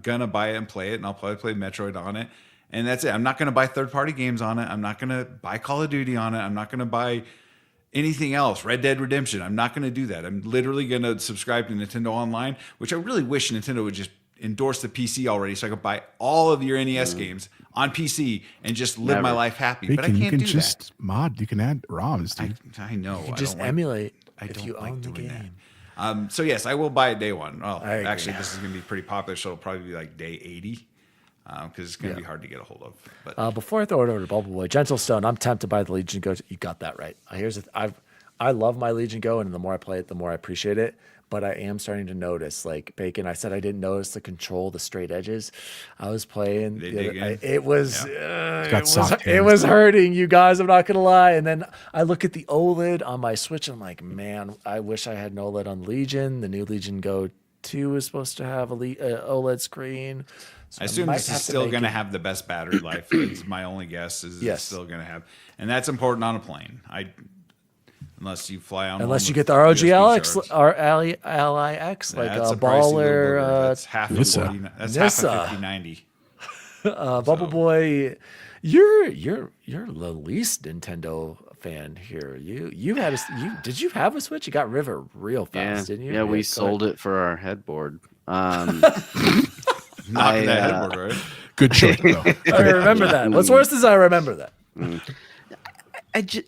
gonna buy it and play it, and I'll probably play Metroid on it. And that's it. I'm not going to buy third-party games on it. I'm not going to buy Call of Duty on it. I'm not going to buy anything else. Red Dead Redemption. I'm not going to do that. I'm literally going to subscribe to Nintendo Online, which I really wish Nintendo would just endorse the PC already so I could buy all of your NES games on PC and just live my life happy. But I can't you can do just that. mod. You can add ROMs, dude. I know. You I just don't like- emulate I if don't you like own the doing game. that. So yes, I will buy it day one. Well, I agree. actually, this is going to be pretty popular, so it'll probably be like day 80 because it's going to be hard to get a hold of. But Before I throw it over to Bubble Boy, Gentle Stone, I'm tempted by the Legion Go. You got that right. I love my Legion Go, and the more I play it, the more I appreciate it. But I am starting to notice, like Bacon, I said I didn't notice the control, the straight edges. I was playing. It was hurting, you guys. I'm not gonna lie. And then I look at the OLED on my Switch, and I'm like, man, I wish I had an OLED on Legion. The new Legion Go 2 is supposed to have a OLED screen. So I assume might this is have to still make going to it- have the best battery life. It's my only guess is Yes. it's still going to have, and that's important on a plane. Unless you fly on, Unless one you with get the ROG USB LX charge. or LIX, like That's a a pricey little booger. baller. That's half of Nissa. 40. That's half Nissa. of 5090. Bubble Boy, you're the least Nintendo fan here. You had did you have a Switch? You got River real fast, didn't you? Yeah, we go sold ahead. it for our headboard. Knocking that headboard, right? Good choice, though. I remember that. What's worse is I remember that. I don't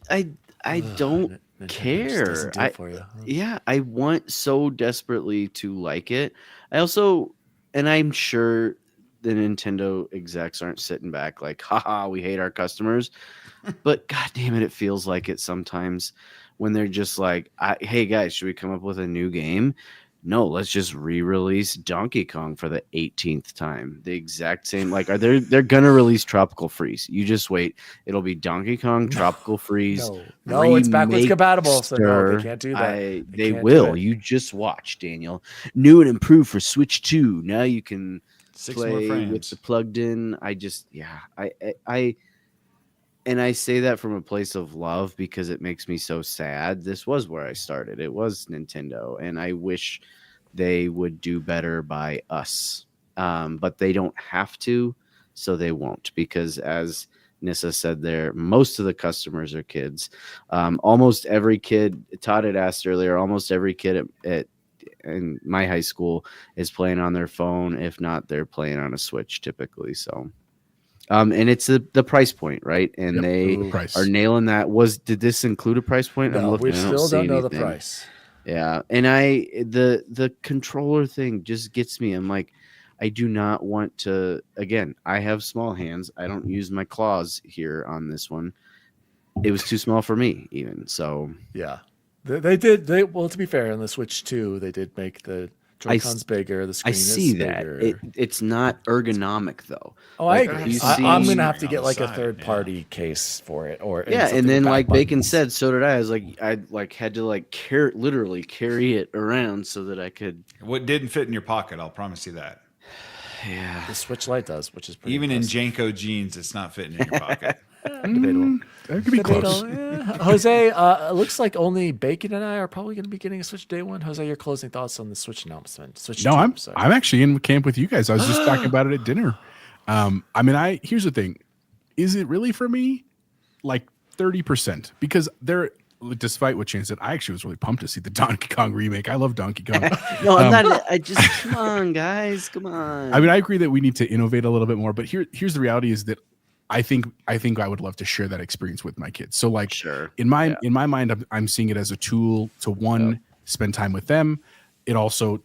Nintendo just care. doesn't do it for you. Yeah, I want so desperately to like it. I also, and I'm sure the Nintendo execs aren't sitting back like, haha, we hate our customers. But god damn it, it feels like it sometimes when they're just like, hey guys, should we come up with a new game? No, let's just re-release Donkey Kong for the 18th time. The exact same, like, they're gonna release Tropical Freeze. You just wait. It'll be Donkey Kong, Tropical Freeze. No, it's backwards compatible, so no, Remaster. they can't do that. They can't do will. it. You just watch, Daniel. New and improved for Switch 2. Now you can 6 more play with frames. the plugged in. And I say that from a place of love because it makes me so sad. This was where I started. It was Nintendo, and I wish they would do better by us. But they don't have to, so they won't. Because as Nissa said there, most of the customers are kids. Almost every kid, Todd had asked earlier, almost every kid in my high school is playing on their phone. If not, they're playing on a Switch typically. So. And it's the price point, right? And they price. are nailing that. Did this include a price point? No, we I still see don't know the anything. price. Yeah, and the controller thing just gets me. I'm like, I do not want to. Again, I have small hands. I don't use my claws here on this one. It was too small for me, even so. Yeah, they did. Well, to be fair, on the Switch 2, they did make the Joy-Cons bigger. The screen I see is that. bigger. It's not ergonomic though. Oh, Like, I agree. you I'm see- gonna have to on get the like a side, third-party case for it, or Yeah, something and then with like back Bacon buttons. said, so did I. I was like, I had to like literally carry it around so that I could. What didn't fit in your pocket, I'll promise you that. Yeah. The Switch Lite does, which is pretty Even in impressive. Janko jeans, it's not fitting in your pocket. Debatable. That could be close. Jose, it looks like only Bacon and I are probably going to be getting a Switch day one. Jose, your closing thoughts on the Switch announcement? Switch No, 2, I'm actually in camp with you guys. I was just talking about it at dinner. I mean, here's the thing. Is it really for me? Like 30%. Because despite what Shane said, I actually was really pumped to see the Donkey Kong remake. I love Donkey Kong. No, I'm not. I just come on, guys, come on. I mean, I agree that we need to innovate a little bit more, but here's the reality is that I think I would love to share that experience with my kids. So like Sure. in my mind, I'm seeing it as a tool to spend time with them. It also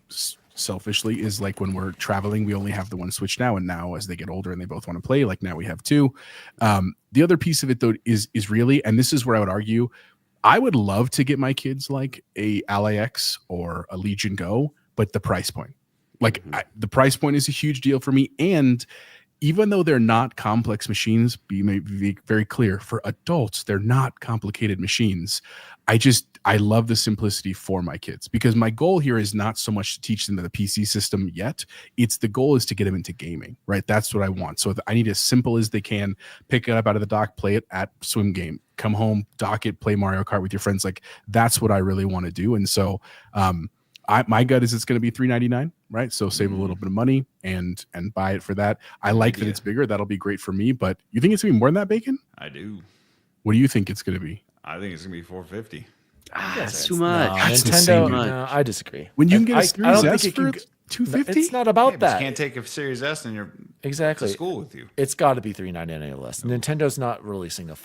selfishly is like when we're traveling, we only have the one Switch now. And now as they get older and they both want to play, like now we have two. The other piece of it though is really, and this is where I would argue, I would love to get my kids like a LIX or a Legion Go, but the price point, like the price point is a huge deal for me. And even though they're not complex machines, be very clear, for adults, they're not complicated machines. I love the simplicity for my kids because my goal here is not so much to teach them the PC system yet. The goal is to get them into gaming, right? That's what I want. So I need as simple as they can, pick it up out of the dock, play it at swim game, come home, dock it, play Mario Kart with your friends. Like that's what I really want to do. And so, My gut is it's going to be $399, right? So save a little bit of money and buy it for that. I like that it's bigger. That'll be great for me. But you think it's going to be more than that, Bacon? I do. What do you think it's going to be? I think it's gonna be $450. That's too much. No, That's Nintendo. insane. No, I disagree. When you can get a I Series don't S think for it can. $250? It's not about You that. can't take a Series S and you're Exactly. to school with you. It's got to be $399 or less. Nintendo's not releasing a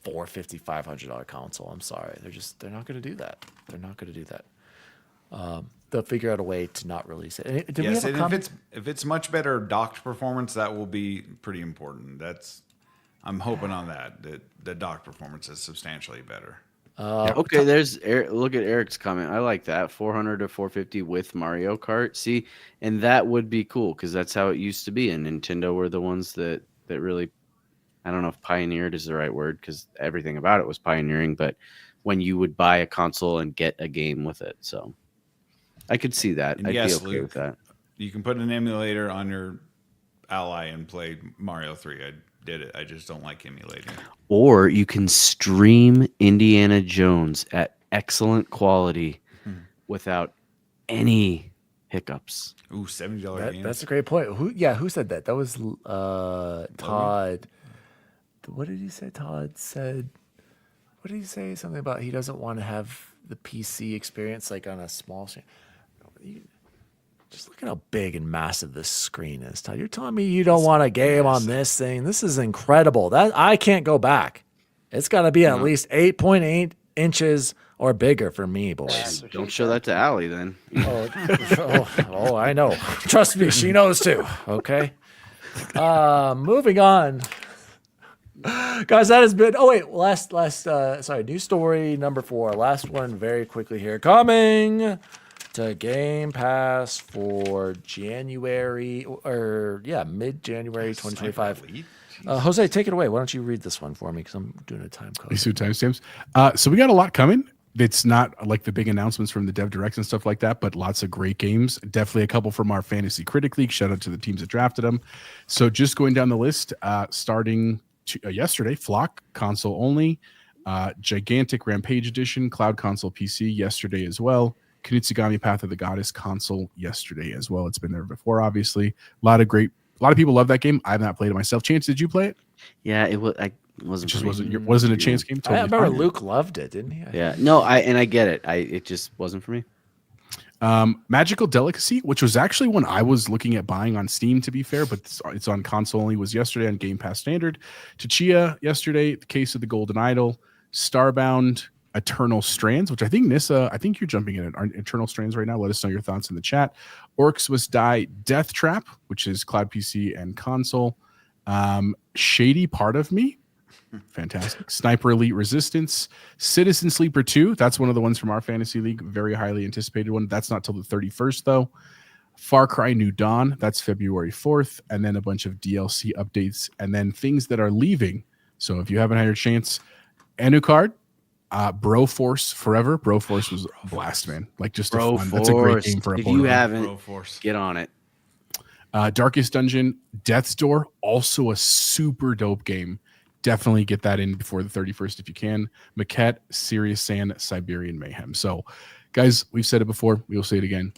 $450, $500 console. I'm sorry. They're not going to do that. They're not going to do that. They'll figure out a way to not release it. Do we Yes, have a and comment? if it's much better docked performance, that will be pretty important. I'm hoping on that the docked performance is substantially better. Okay, look at Eric's comment. I like that 400 to 450 with Mario Kart. See, and that would be cool because that's how it used to be. And Nintendo were the ones that really, I don't know if pioneered is the right word because everything about it was pioneering. But when you would buy a console and get a game with it, so I could see that. And I'd yes, be okay Luke, with that. You can put an emulator on your Ally and play Mario 3. I did it. I just don't like emulating. Or you can stream Indiana Jones at excellent quality without any hiccups. Ooh, $70 games. That's a great point. Who said that? That was Todd. What did he say? Todd said, what did he say? Something about he doesn't want to have the PC experience like on a small screen. Just look at how big and massive this screen is, Todd. You're telling me you don't want a game on this thing? This is incredible. That I can't go back. It's got to be at least 8.8 inches or bigger for me, boys. Don't show that to Allie then. Oh, I know. Trust me, she knows too. Okay. Moving on. Guys, that has been. Oh wait, sorry. News story number 4. Last one, very quickly here. Coming to Game Pass for January mid-January 2025. Jose, take it away. Why don't you read this one for me? Because I'm doing a time code. These two timestamps. So we got a lot coming. It's not like the big announcements from the Dev Directs and stuff like that, but lots of great games. Definitely a couple from our Fantasy Critic League. Shout out to the teams that drafted them. So just going down the list, starting yesterday, Flock console only, Gigantic Rampage Edition, Cloud console PC yesterday as well. Kunitsugami Path of the Goddess console yesterday as well. It's been there before, obviously. A lot of people love that game. I've not played it myself. Chance, did you play it? Yeah, it was. Wasn't. It just wasn't a Chance game. I remember Luke loved it, didn't he? Yeah, no, I get it. It just wasn't for me. Magical Delicacy, which was actually one I was looking at buying on Steam, to be fair, but it's on console only, was yesterday on Game Pass Standard. Tachia yesterday, The Case of the Golden Idol, Starbound, Eternal Strands, which I think Nissa, I think you're jumping in at Eternal Strands right now. Let us know your thoughts in the chat. Orcs Must Die, Death Trap, which is cloud PC and console. Shady Part of Me, fantastic. Sniper Elite Resistance, Citizen Sleeper 2. That's one of the ones from our Fantasy League. Very highly anticipated one. That's not till the 31st, though. Far Cry New Dawn. That's February 4th. And then a bunch of DLC updates. And then things that are leaving. So if you haven't had your chance, Anucard, Broforce Forever. Broforce was a blast, man. Like just a fun. That's a great game for a If board you game. haven't, get on it. Darkest Dungeon, Death's Door, also a super dope game. Definitely get that in before the 31st if you can. Maquette, Serious Sand, Siberian Mayhem. So, guys, we've said it before. We will say it again.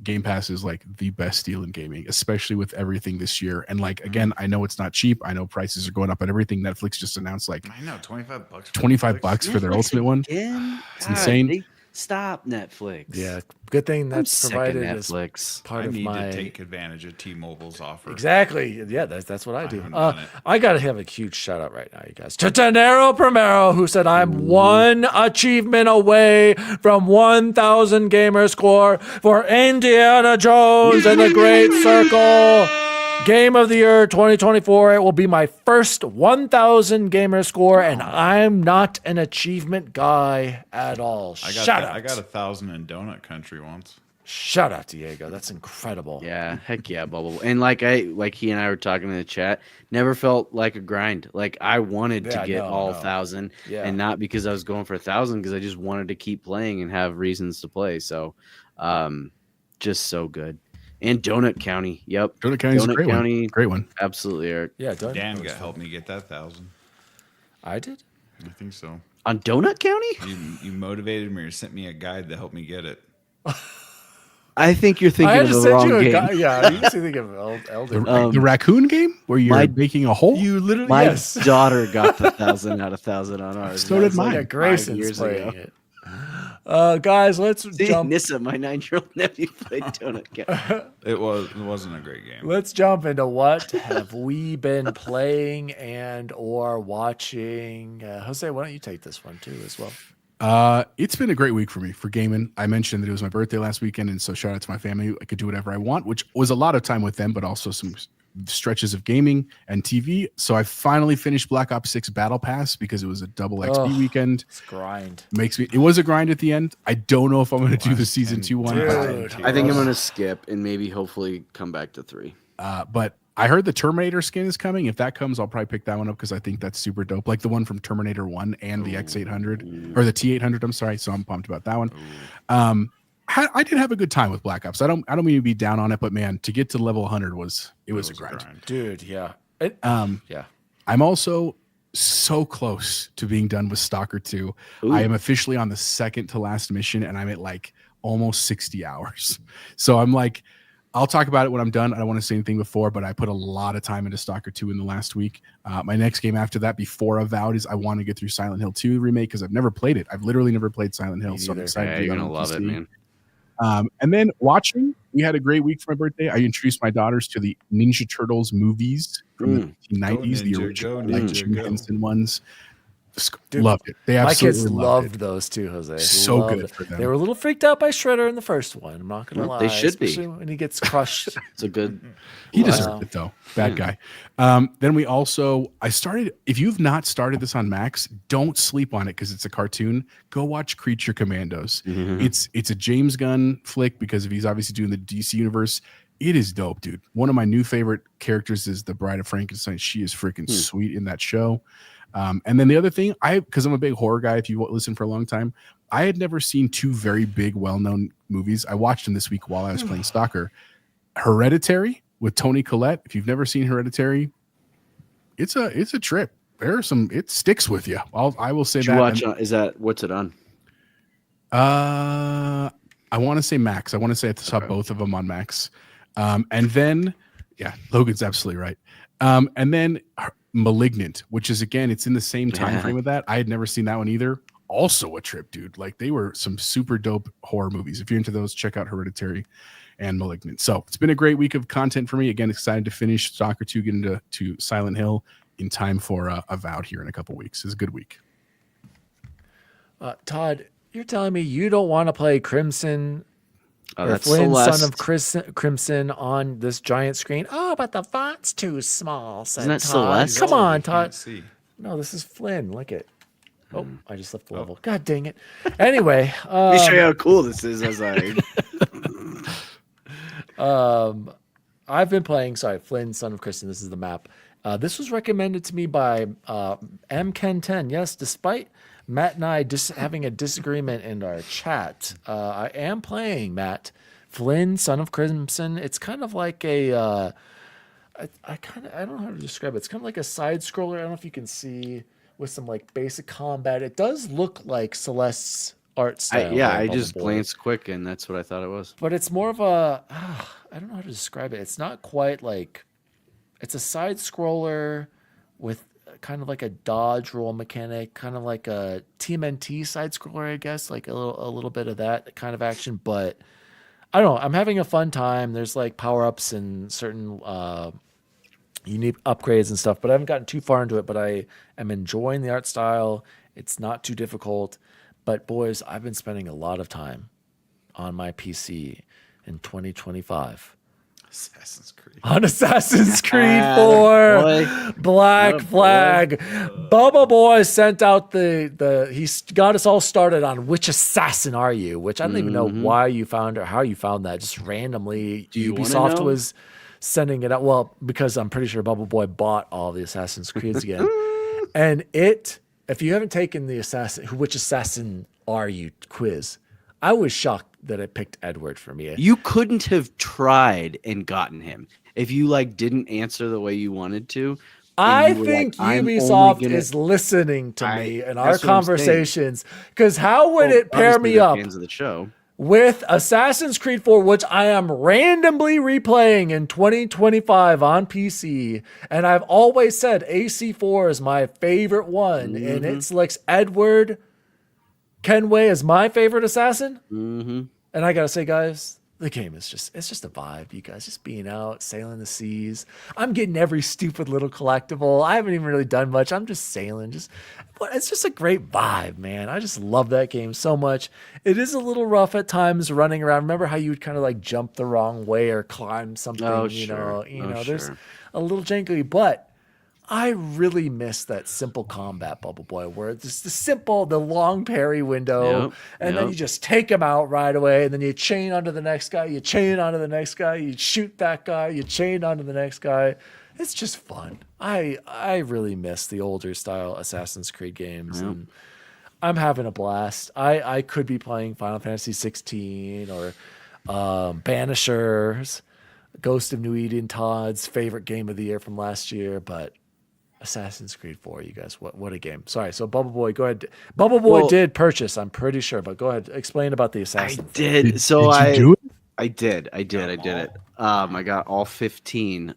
Game Pass is like the best deal in gaming, especially with everything this year. And like, again, I know it's not cheap. I know prices are going up, but everything Netflix just announced, like, I know, $25. $25 for their ultimate one. Again? It's insane. Stop Netflix. Yeah, good thing that's sick of provided as Netflix. part I of need my. to take advantage of T-Mobile's offer. Exactly. Yeah, that's what I do. haven't done it. I got to have a huge shout out right now, you guys. To Tanero Primero, who said, I'm one achievement away from 1,000 gamer score for Indiana Jones and the Great Circle. Game of the Year 2024. It will be my first 1,000 gamer score, and I'm not an achievement guy at all. Shout out. I got 1,000 in Donut Country once. Shout out, Diego. That's incredible. Yeah, heck yeah, Bubble. And like he and I were talking in the chat, never felt like a grind. Like I wanted to get all 1,000, and not because I was going for 1,000, because I just wanted to keep playing and have reasons to play. So, just so good. And Donut County. Yep. Donut County's a great one. Great one. Absolutely, Eric. Yeah, Dan helped me get that 1,000. I did? I think so. On Donut County? You motivated me or sent me a guide to help me get it. I think you're I thinking had of to the send wrong you a game. guy. Yeah, you see, think of Elden. The raccoon game where you're my- making a hole. You literally My yes. daughter got the 1,000 out of 1,000 on ours. So and that did was mine. Yeah, like 5 Grayson's years playing ago. it. Guys, let's See, jump. Nissa, my 9-year-old nephew, played Donut County. It wasn't a great game. Let's jump into what have we been playing and or watching. Jose, why don't you take this one too as well? It's been a great week for me for gaming. I mentioned that it was my birthday last weekend, and so shout out to my family. I could do whatever I want, which was a lot of time with them, but also some stretches of gaming and TV. So I finally finished Black Ops 6 Battle Pass because it was a double XP weekend. It's grind. It was a grind at the end. I don't know if I'm going to do the season 2 one, Dude. I think I'm going to skip and maybe hopefully come back to 3. but I heard the Terminator skin is coming. If that comes, I'll probably pick that one up because I think that's super dope. Like the one from Terminator 1 and the X800 or the T800. I'm sorry. So I'm pumped about that one. I did have a good time with Black Ops. I don't mean to be down on it, but man, to get to level 100 was a grind. Dude, yeah. Yeah. I'm also so close to being done with Stalker 2. I am officially on the second to last mission and I'm at like almost 60 hours. So I'm like, I'll talk about it when I'm done. I don't want to say anything before, but I put a lot of time into Stalker 2 in the last week. My next game after that, before Avowed, is I want to get through Silent Hill 2 remake because I've never played it. I've literally never played Silent Hill, so I'm excited. Yeah, you're going to love it, man. And then watching, we had a great week for my birthday. I introduced my daughters to the Ninja Turtles movies from the 1990s, the original like Jim Henson ones. Dude, loved it. They my absolutely kids loved loved those too, Jose. So Loved good it. for them. They were a little freaked out by Shredder in the first one. I'm not gonna lie. They should be. Especially when he gets crushed. It's a good. He deserved it though. Bad guy. Then I started. If you've not started this on Max, don't sleep on it because it's a cartoon. Go watch Creature Commandos. It's a James Gunn flick because he's obviously doing the DC universe. It is dope, dude. One of my new favorite characters is the Bride of Frankenstein. She is freaking sweet in that show. And then the other thing, because I'm a big horror guy, if you listen for a long time, I had never seen 2 very big, well-known movies. I watched them this week while I was playing Stalker. Hereditary with Toni Collette. If you've never seen Hereditary, it's a trip. It sticks with you. I will say Did that. you watch? What's it on? I want to say Max. I want to say I saw both of them on Max. And then, yeah, Logan's absolutely right. And then Malignant, which is again, it's in the same time frame of that. I had never seen that one either. Also a trip, dude. Like they were some super dope horror movies. If you're into those, check out Hereditary and Malignant. So it's been a great week of content for me. Again, excited to finish Stalker 2, get into Silent Hill in time for Avowed here in a couple weeks. It's a good week. Todd, you're telling me you don't want to play Crimson or That's Flynn, Celeste. Son of Crimson on this giant screen? Oh, but the font's too small. Said Isn't that Todd. Celeste? Come on, Can't Todd. see. No, this is Flynn. Look it. Oh, I just left the level. God dang it. Anyway, Let me show you how cool this is. As I've been playing, Flynn, Son of Kristen. This is the map. This was recommended to me by MKen10. Yes, despite Matt and I having a disagreement in our chat, I am playing Matt Flynn, Son of Crimson. It's kind of like a, I don't know how to describe it. It's kind of like a side scroller. I don't know if you can see with some like basic combat. It does look like Celeste's art style. I just glanced quick, and that's what I thought it was. But it's more of a, I don't know how to describe it. It's not quite like, it's a side scroller with kind of like a dodge roll mechanic, kind of like a TMNT side scroller, I guess, like a little bit of that kind of action. But I don't know. I'm having a fun time. There's like power ups and certain unique upgrades and stuff, but I haven't gotten too far into it. But I am enjoying the art style. It's not too difficult. But boys, I've been spending a lot of time on my PC in 2025 Assassin's Creed. on Assassin's Creed 4 Black Flag. Bubba Boy sent out he's got us all started on which assassin are you, which I don't even know why you found or how you found that. Just randomly, Do you wanna Ubisoft know? was sending it out. Well, because I'm pretty sure Bubba Boy bought all the Assassin's Creeds again. And if you haven't taken the which assassin are you quiz, I was shocked that it picked Edward for me. You couldn't have tried and gotten him if you didn't answer the way you wanted to. I you were think like, I'm Ubisoft only gonna- is listening to me and our that's what I'm saying. conversations. Because how would it pair Obviously me they're up? Fans of the show. with Assassin's Creed 4, which I am randomly replaying in 2025 on PC. And I've always said AC4 is my favorite one. And it selects Edward Kenway as my favorite assassin. And I got to say, guys, the game is it's just a vibe, you guys. Just being out, sailing the seas. I'm getting every stupid little collectible. I haven't even really done much. I'm just sailing. It's just a great vibe, man. I just love that game so much. It is a little rough at times running around. Remember how you would kind of like jump the wrong way or climb something, there's a little janky, but I really miss that simple combat, Bubble Boy, where it's the long parry window, and then you just take him out right away, and then you chain onto the next guy, you chain onto the next guy, you shoot that guy, you chain onto the next guy. It's just fun. I really miss the older style Assassin's Creed games, and I'm having a blast. I could be playing Final Fantasy 16 or Banishers, Ghost of New Eden, Todd's favorite game of the year from last year, but Assassin's Creed 4, you guys, what a game. Sorry, so Bubble Boy, go ahead. Bubble Boy did purchase, I'm pretty sure, but go ahead, explain about the Assassin. I did. Did you do it? I did it. I got all 15.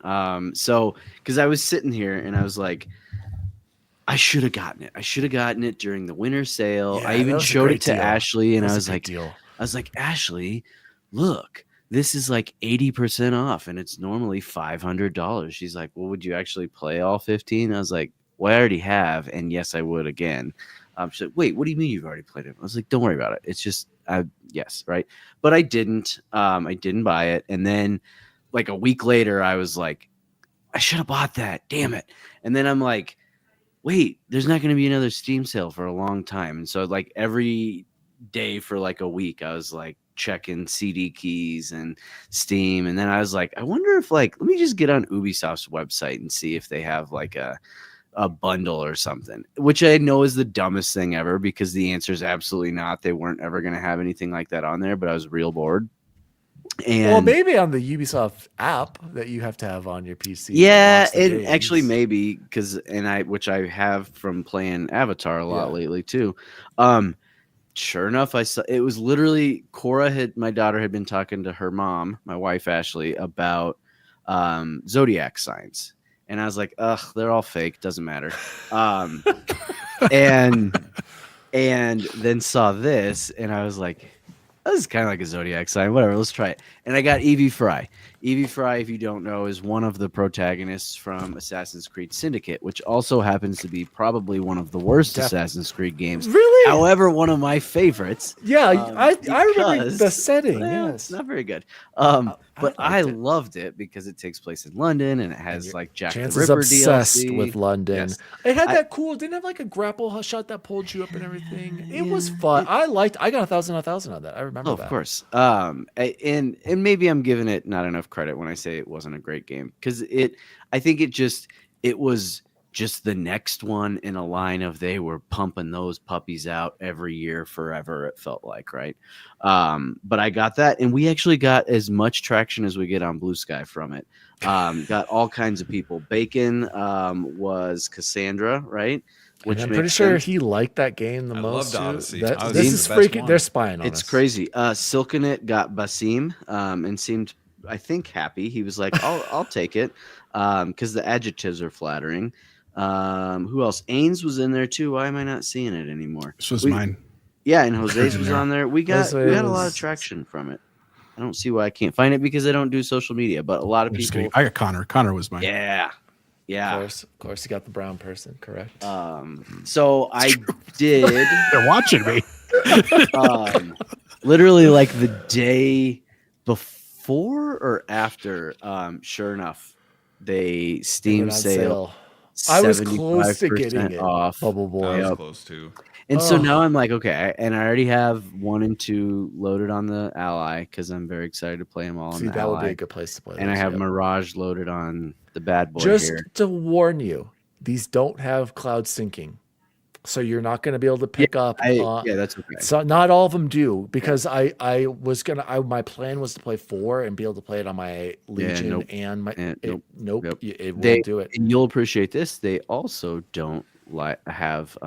So because I was sitting here and I was like, I should have gotten it. I should have gotten it during the winter sale. Yeah, I even showed it to Ashley, and I was like, deal. Ashley, look, this is like 80% off, and it's normally $500. She's like, well, would you actually play all 15? I was like, well, I already have, and yes, I would again. She's like, wait, what do you mean you've already played it? I was like, don't worry about it. It's just, yes, right. But I didn't. I didn't buy it, and then like a week later, I was like, I should have bought that. Damn it. And then I'm like, wait, there's not going to be another Steam sale for a long time. And so like every day for like a week, I was like checking CD keys and Steam. And then I was like, I wonder if like, let me just get on Ubisoft's website and see if they have like a bundle or something, which I know is the dumbest thing ever because the answer is absolutely not. They weren't ever going to have anything like that on there, but I was real bored. And well, maybe on the Ubisoft app that you have to have on your PC. Yeah, it actually maybe which I have from playing Avatar a lot lately too. Sure enough, I saw it was literally my daughter had been talking to her mom, my wife Ashley, about zodiac signs, and I was like, ugh, they're all fake, doesn't matter. And then saw this, and I was like, this is kind of like a zodiac sign. Whatever, let's try it. And I got Evie Fry. Evie Fry, if you don't know, is one of the protagonists from Assassin's Creed Syndicate, which also happens to be probably one of the worst Assassin's Creed games. Really? However, one of my favorites. Yeah, I remember the setting. Well, yes. It's not very good. But I loved it because it takes place in London and it has like Jack the Ripper obsessed DLC. with London. Yes. It had that cool. Didn't it have like a grapple shot that pulled you up and everything. It was fun. I got 1,000 on that. I remember that. Of course. And maybe I'm giving it not enough credit when I say it wasn't a great game because I think it was just the next one in a line of they were pumping those puppies out every year forever, it felt like, right? But I got that, and we actually got as much traction as we get on Blue Sky from it. Got all kinds of people. Bacon was Cassandra, right? Which I'm pretty sure he liked that game the most. Loved Odyssey. This is freaking. They're spying on us. It's crazy. Silkenit got Basim and seemed, I think, happy. He was like, I'll take it because the adjectives are flattering. Who else? Ains was in there too. Why am I not seeing it anymore? This was mine. Yeah, and Jose's was on there. We had a lot of traction from it. I don't see why I can't find it because I don't do social media, but a lot of people. I got Connor. Connor was mine. Yeah. Of course, you got the brown person, correct? So I did. They're watching me. Literally like the day before or after. Sure enough, they Steam sale. I was close to getting it off. Bubble Boy. I was close too. And so now I'm like, okay, and I already have 1 and 2 loaded on the Ally because I'm very excited to play them all on the that Ally. would be a good place to play. And I have Mirage loaded on the bad boy Just here. to warn you, these don't have cloud syncing, so you're not going to be able to pick up. Yeah, that's okay. So not all of them do because I was gonna. My plan was to play 4 and be able to play it on my Legion and my. Nope. It won't do it. And you'll appreciate this. They also don't have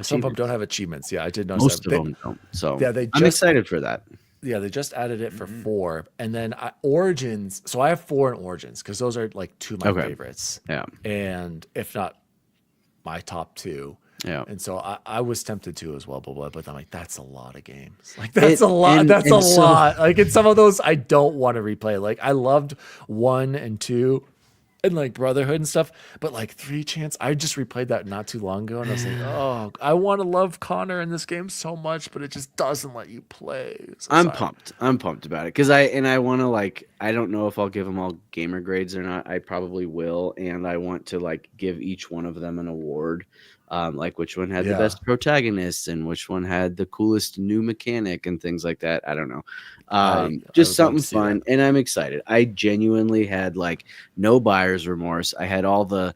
Some of them don't have achievements. Yeah, I did notice Most that. of them don't. So Yeah, they I'm just excited for that. Yeah, they just added it for 4, and then Origins. So I have 4 in Origins because those are like 2 of my favorites. Yeah. And if not my top 2. Yeah. And so I was tempted to as well, but I'm like, that's a lot of games. Like that's a lot. That's a lot. Like in some of those, I don't want to replay. Like I loved 1 and 2. And like Brotherhood and stuff, but like 3 Chance, I just replayed that not too long ago, and I was like, oh, I want to love Connor in this game so much, but it just doesn't let you play. So I'm pumped. I'm pumped about it because I want to like, I don't know if I'll give them all gamer grades or not. I probably will, and I want to like give each one of them an award. Like which one had the best protagonist and which one had the coolest new mechanic and things like that. I don't know. Just something fun. And I'm excited. I genuinely had like no buyer's remorse. I had all the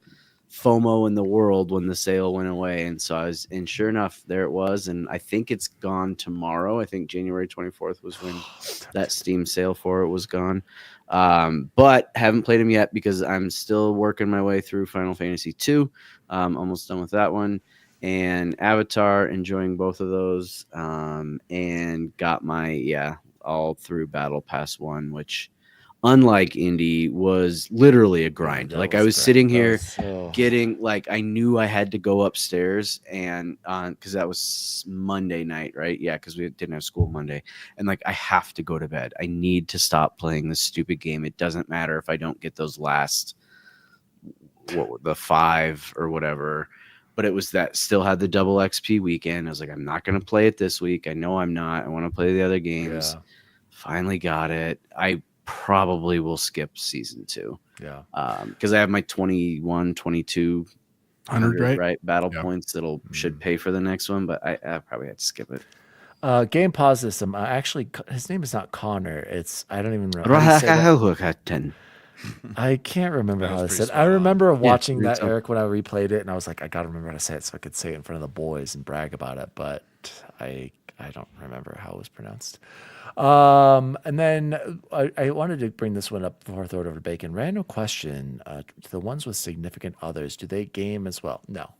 FOMO in the world when the sale went away. And so and sure enough, there it was. And I think it's gone tomorrow. I think January 24th was when that Steam sale for it was gone. But haven't played them yet because I'm still working my way through Final Fantasy 2. Almost done with that one, and Avatar, enjoying both of those, and got my all through Battle Pass 1, which unlike Indy was literally a grind. Like I was sitting here getting like, I knew I had to go upstairs and because that was Monday night, right? Yeah, because we didn't have school Monday, and like I have to go to bed. I need to stop playing this stupid game. It doesn't matter if I don't get those last the 5 or whatever, but it was that still had the double XP weekend. I was like, I'm not going to play it this week. I know I'm not. I want to play the other games. Finally got it. I probably will skip season 2. Yeah. Because I have my 2200 right battle points that'll should pay for the next one, but I probably had to skip it. Game pause system. Actually, his name is not Connor. It's I don't even remember. I can't remember how to say it. I remember watching that, Eric, when I replayed it, and I was like, I gotta remember how to say it so I could say it in front of the boys and brag about it. But I don't remember how it was pronounced. And then I wanted to bring this one up before I throw it over to Bacon. Random question: the ones with significant others, do they game as well? No.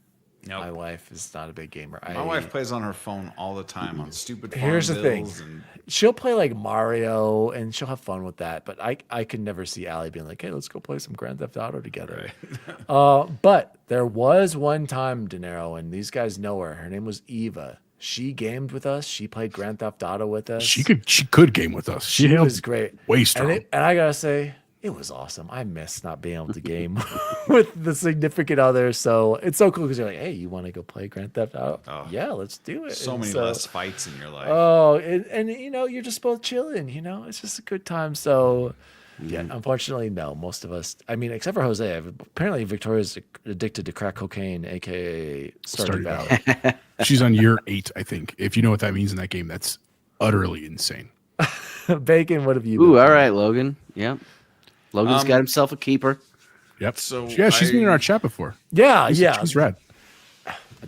Nope. My wife is not a big gamer. My wife plays on her phone all the time on stupid farm Here's the thing. And she'll play like Mario and she'll have fun with that. But I could never see Allie being like, hey, let's go play some Grand Theft Auto together. Right. But there was one time, De Niro, and these guys know her. Her name was Eva. She gamed with us. She played Grand Theft Auto with us. She could game with us. She was great. Way strong. And I gotta say, it was awesome. I miss not being able to game with the significant other. So it's so cool because you're like, hey, you want to go play Grand Theft Auto? Oh, yeah, let's do it. So many less fights in your life. Oh, and you know, you're just both chilling. You know, it's just a good time. So yeah, unfortunately, no. Most of us, I mean, except for Jose. Apparently, Victoria's addicted to crack cocaine, aka Stardew Valley. She's on year 8, I think. If you know what that means in that game, that's utterly insane. Bacon, what have you? Ooh, all right, Logan. Yep. Logan's got himself a keeper. Yep. So yeah, she's been in our chat before. Yeah, she's rad.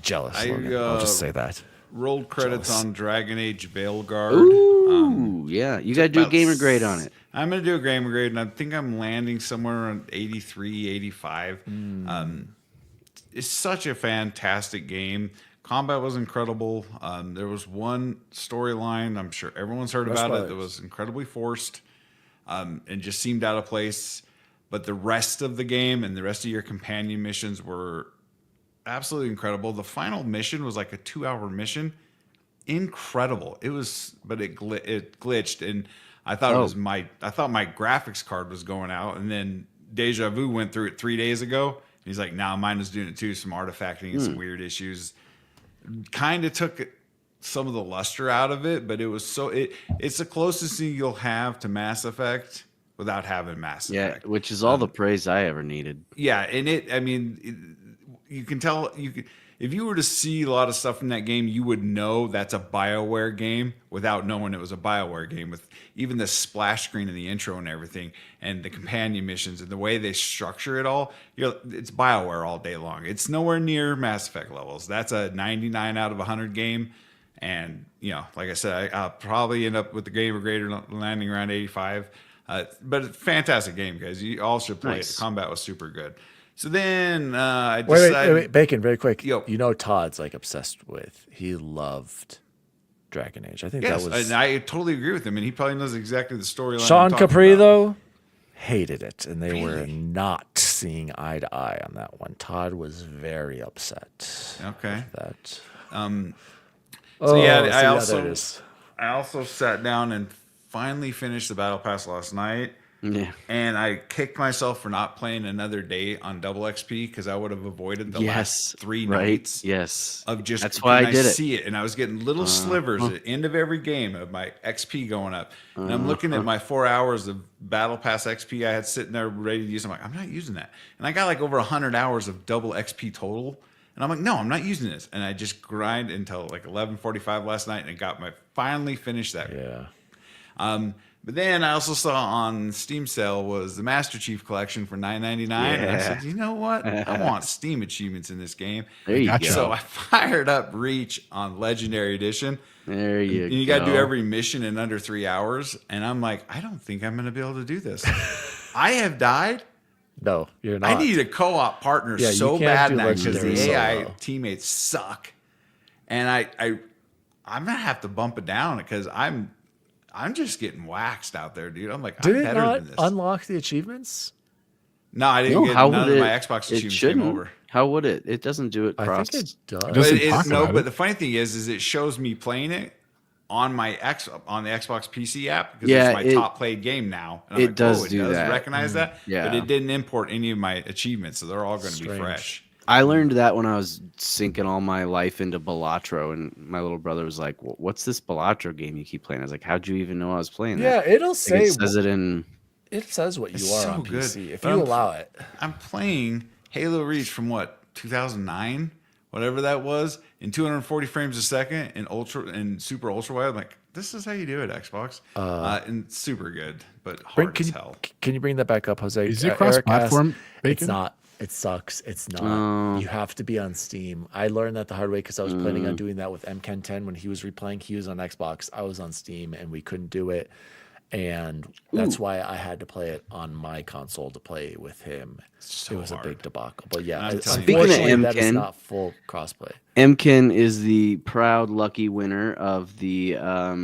Jealous. I'll just say that. Rolled credits on Dragon Age Veilguard. Ooh, yeah. You got to do a gamer grade on it. I'm going to do a gamer grade, and I think I'm landing somewhere around 83, 85. It's such a fantastic game. Combat was incredible. There was one storyline, I'm sure everyone's heard about it, that was incredibly forced. And just seemed out of place. But the rest of the game and the rest of your companion missions were absolutely incredible. The final mission was like a 2-hour mission. Incredible. It was, but it glitched, and I thought I thought my graphics card was going out, and then Deja Vu went through it 3 days ago. And he's like, nah, mine was doing it too. Some artifacting and some weird issues. Kind of took some of the luster out of it, but it was it's the closest thing you'll have to Mass Effect without having Mass Effect. Yeah, which is all the praise I ever needed. Yeah, and you can tell if you were to see a lot of stuff in that game, you would know that's a BioWare game without knowing it was a BioWare game, with even the splash screen in the intro and everything, and the companion missions and the way they structure it all. It's BioWare all day long. It's nowhere near Mass Effect levels. That's a 99 out of 100 game. And, like I said, I'll probably end up with the gamer grader landing around 85. But it's a fantastic game, guys. You all should play it. The combat was super good. So then I Wait, decided. wait, Bacon, very quick. Yo. You know Todd's like obsessed with. He loved Dragon Age. I think Yes, that was and I totally agree with him, and he probably knows exactly the storyline. Sean I'm talking Capri about. though. Hated it, and they were Really? not seeing eye to eye on that one. Todd was very upset. Okay. with that. So yeah, there it is. I also sat down and finally finished the Battle Pass last night. Yeah. And I kicked myself for not playing another day on double XP because I would have avoided the last 3 nights. Yes. Of just That's why I did it. see it, and I was getting little slivers at the end of every game of my XP going up. And I'm looking at my 4 hours of Battle Pass XP I had sitting there ready to use. I'm like, I'm not using that. And I got like over 100 hours of double XP total. And I'm like, no, I'm not using this. And I just grind until like 11:45 last night, and I got finally finished that. Yeah. But then I also saw on Steam sale was the Master Chief Collection for $9.99. And I said, you know what? I want Steam achievements in this game. There you Gotcha. go. So I fired up Reach on Legendary Edition. There you go. And you got to do every mission in under 3 hours. And I'm like, I don't think I'm going to be able to do this. I have died. No, you're not. I need a co-op partner Yeah, you so can't bad do now because Legendary the AI solo. teammates suck. And I'm going to have to bump it down because I'm just getting waxed out there, dude. I'm like, Did I'm it better not than this. unlock the achievements? No, I didn't No, get how none would of it? my Xbox It achievements shouldn't. came over. How would it? It doesn't do it I cross. think it does. It doesn't talk No, about but it. the funny thing is it shows me playing it on my on the Xbox PC app because Yeah, it's my top played game now. And I'm it like, does it do does that. recognize that. Yeah. But it didn't import any of my achievements, so they're all going to be Strange. fresh. I learned that when I was sinking all my life into Balatro, and my little brother was like, "What's this Balatro game you keep playing?" I was like, "How'd you even know I was playing Yeah, that?" it'll Like, say it says it in. it says what you It's are so on good. PC if But you I'm- allow it. I'm playing Halo Reach from what 2009, whatever that was, in 240 frames a second in super ultra wide. I'm like, this is how you do it, Xbox, and it's super good, but hard as hell. Can you bring that back up, Jose? Is it Eric cross-platform, asked- It's Bacon? not. It sucks. It's not. Oh. You have to be on Steam. I learned that the hard way because I was planning on doing that with MCAN10 when he was replaying. He was on Xbox. I was on Steam, and we couldn't do it. And that's why I had to play it on my console to play with him. So it was a hard. big debacle. But yeah, I'm telling you. Speaking of unfortunately, that is MCAN, not full crossplay. Emkin is the proud lucky winner of the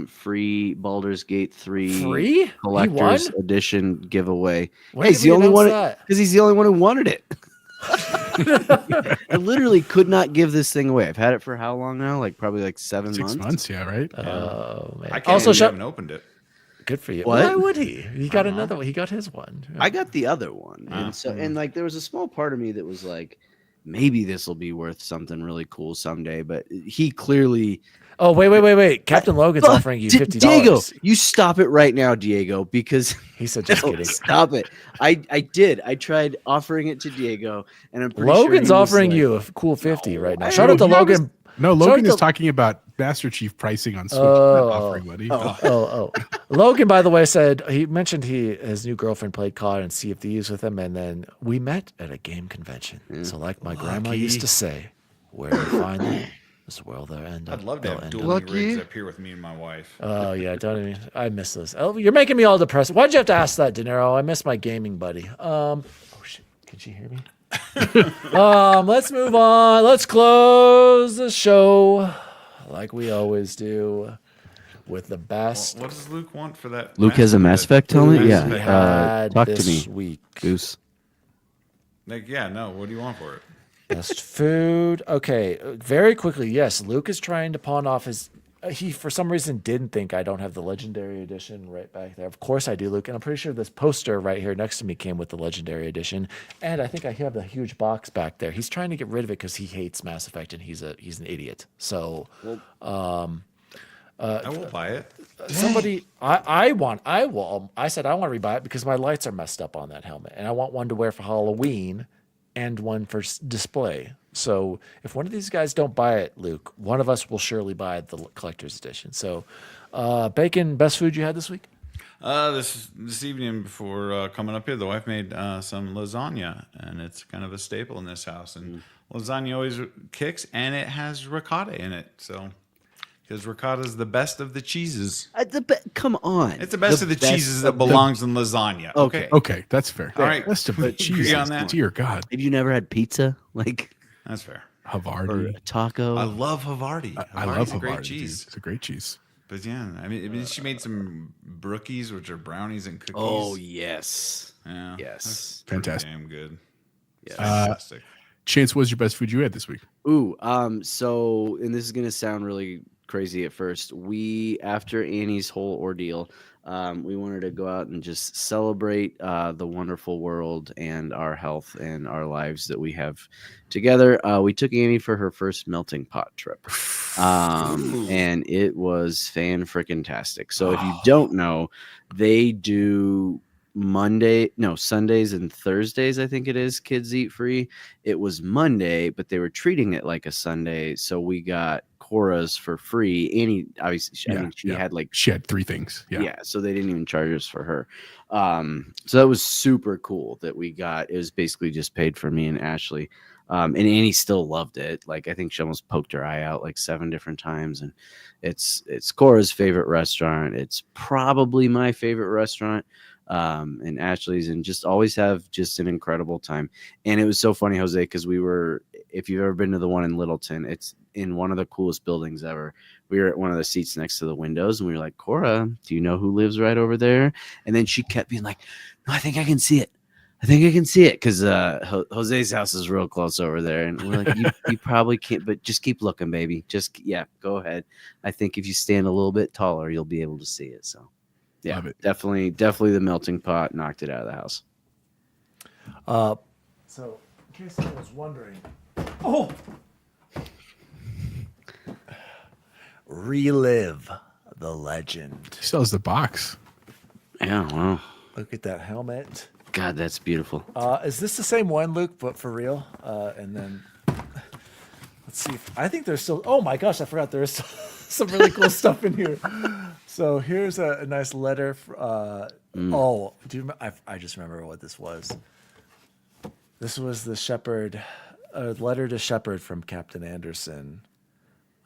free Baldur's Gate 3 Free? He Collector's won? Edition giveaway. When Hey, he's did the we only announce one that? because he's the only one who wanted it. I literally could not give this thing away. I've had it for how long now? Like probably like 7 6 months. months, yeah, right? Oh man! I can't Also, also haven't opened it. good for you. What? Why would he? He got another one. He got his one. I got the other one, and like there was a small part of me that was like, maybe this will be worth something really cool someday. But he clearly. Oh wait! Captain Logan's offering you $50. Diego, you stop it right now, Diego, because He said, "Just no, kidding." stop it. I did. I tried offering it to Diego, and I'm pretty Logan's sure he was offering like, you a cool 50 right now. I Shout out to don't know. Logan. No, Shout Logan out is to- talking about Master Chief pricing on Switch. He's Oh. not offering money. Oh. Logan, by the way, said he mentioned his new girlfriend played COD and Sea of Thieves with him, and then we met at a game convention. So, like my grandma used to say, "Where you find them is where they'll end up." I'd love to they'll have end up. dueling rigs up here with me and my wife. Oh yeah, don't even. I miss this. Oh, you're making me all depressed. Why'd you have to ask that, De Niro? I miss my gaming buddy. Oh shit, can she hear me? Let's move on. Let's close the show like we always do with the best What does Luke want for that? Luke has a Mass Effect helmet? we Yeah. had Talk to this me, week. Goose. Like, yeah, no. What do you want for it? Best food. Okay, very quickly. Yes, Luke is trying to pawn off his. He for some reason didn't think I don't have the Legendary Edition right back there. Of course I do, Luke, and I'm pretty sure this poster right here next to me came with the Legendary Edition, and I think I have the huge box back there. He's trying to get rid of it because he hates Mass Effect and he's an idiot. So I will buy it. somebody I said I want to rebuy it because my lights are messed up on that helmet, and I want one to wear for Halloween and one for display. So if one of these guys don't buy it, Luke, one of us will surely buy the collector's edition. So, Bacon, best food you had this week? This evening before coming up here, the wife made some lasagna, and it's kind of a staple in this house. And lasagna always kicks, and it has ricotta in it. So Because ricotta is the best of the cheeses. Come on. It's the best of the cheeses that belongs in lasagna. Okay. Okay, that's fair. All right. Best of the Agree cheese. on that? Dear God. Have you never had pizza? Like, That's fair. or Havarti. a taco? I love Havarti. I love Havarti's a great Havarti, cheese. dude. It's a great cheese. But yeah, I mean, she made some brookies, which are brownies and cookies. Oh, yes. yeah, Yes. that's pretty Fantastic. damn good. Yes. Fantastic. Chance, what was your best food you had this week? Ooh, so, and this is gonna sound really crazy at first. After Annie's whole ordeal, we wanted to go out and just celebrate the wonderful world and our health and our lives that we have together. We took Annie for her first melting pot trip, and it was fan-frickin-tastic. So if you don't know, they do Sundays and Thursdays, I think it is, kids eat free. It was Monday, but they were treating it like a Sunday, so we got Cora's for free. Annie, obviously, I mean, she had like She had 3 things. Yeah. so they didn't even charge us for her. So that was super cool that we got. It was basically just paid for me and Ashley. And Annie still loved it. Like, I think she almost poked her eye out like 7 different times. And it's Cora's favorite restaurant. It's probably my favorite restaurant. And Ashley's, and just always have just an incredible time. And it was so funny, Jose, because if you've ever been to the one in Littleton, it's in one of the coolest buildings ever. We were at one of the seats next to the windows, and we were like, Cora, do you know who lives right over there? And then she kept being like, no, I think I can see it. Because Jose's house is real close over there. And we're like, you probably can't, but just keep looking, baby. Go ahead. I think if you stand a little bit taller, you'll be able to see it. So yeah, Love it. definitely the melting pot knocked it out of the house. So, in case anyone was wondering, relive the legend. He still has the box. Yeah, wow. Look at that helmet. God, that's beautiful. Is this the same one, Luke, but for real? And then let's see. I think there's still. Oh my gosh, I forgot there's some really cool stuff in here. So here's a nice letter. Oh, I just remember what this was. This was the Shepherd, a letter to Shepherd from Captain Anderson.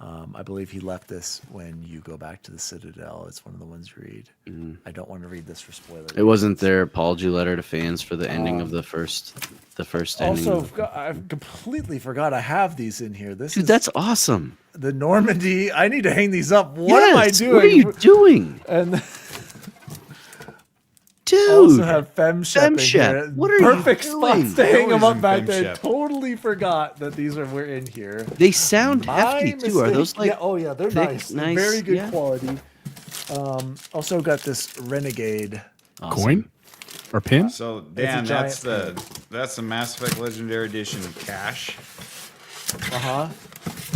I believe he left this when you go back to the Citadel. It's one of the ones you read. I don't want to read this for spoilers. It wasn't their apology letter to fans for the ending of the first ending. Also, I completely forgot I have these in here. Dude, that's awesome. the Normandy. I need to hang these up. What am I doing? What are you doing? And Dude, I also have FemShep in here. What are Perfect you spots doing? to hang them Always up in back there. FemShep. Totally forgot that these were in here. They sound My hefty too. Are mistake. those like? Yeah, oh yeah, they're thick, nice. nice, Very good yeah. quality. Also got this Renegade. Coin or pin? So Dan, giant that's the Mass Effect Legendary Edition cash.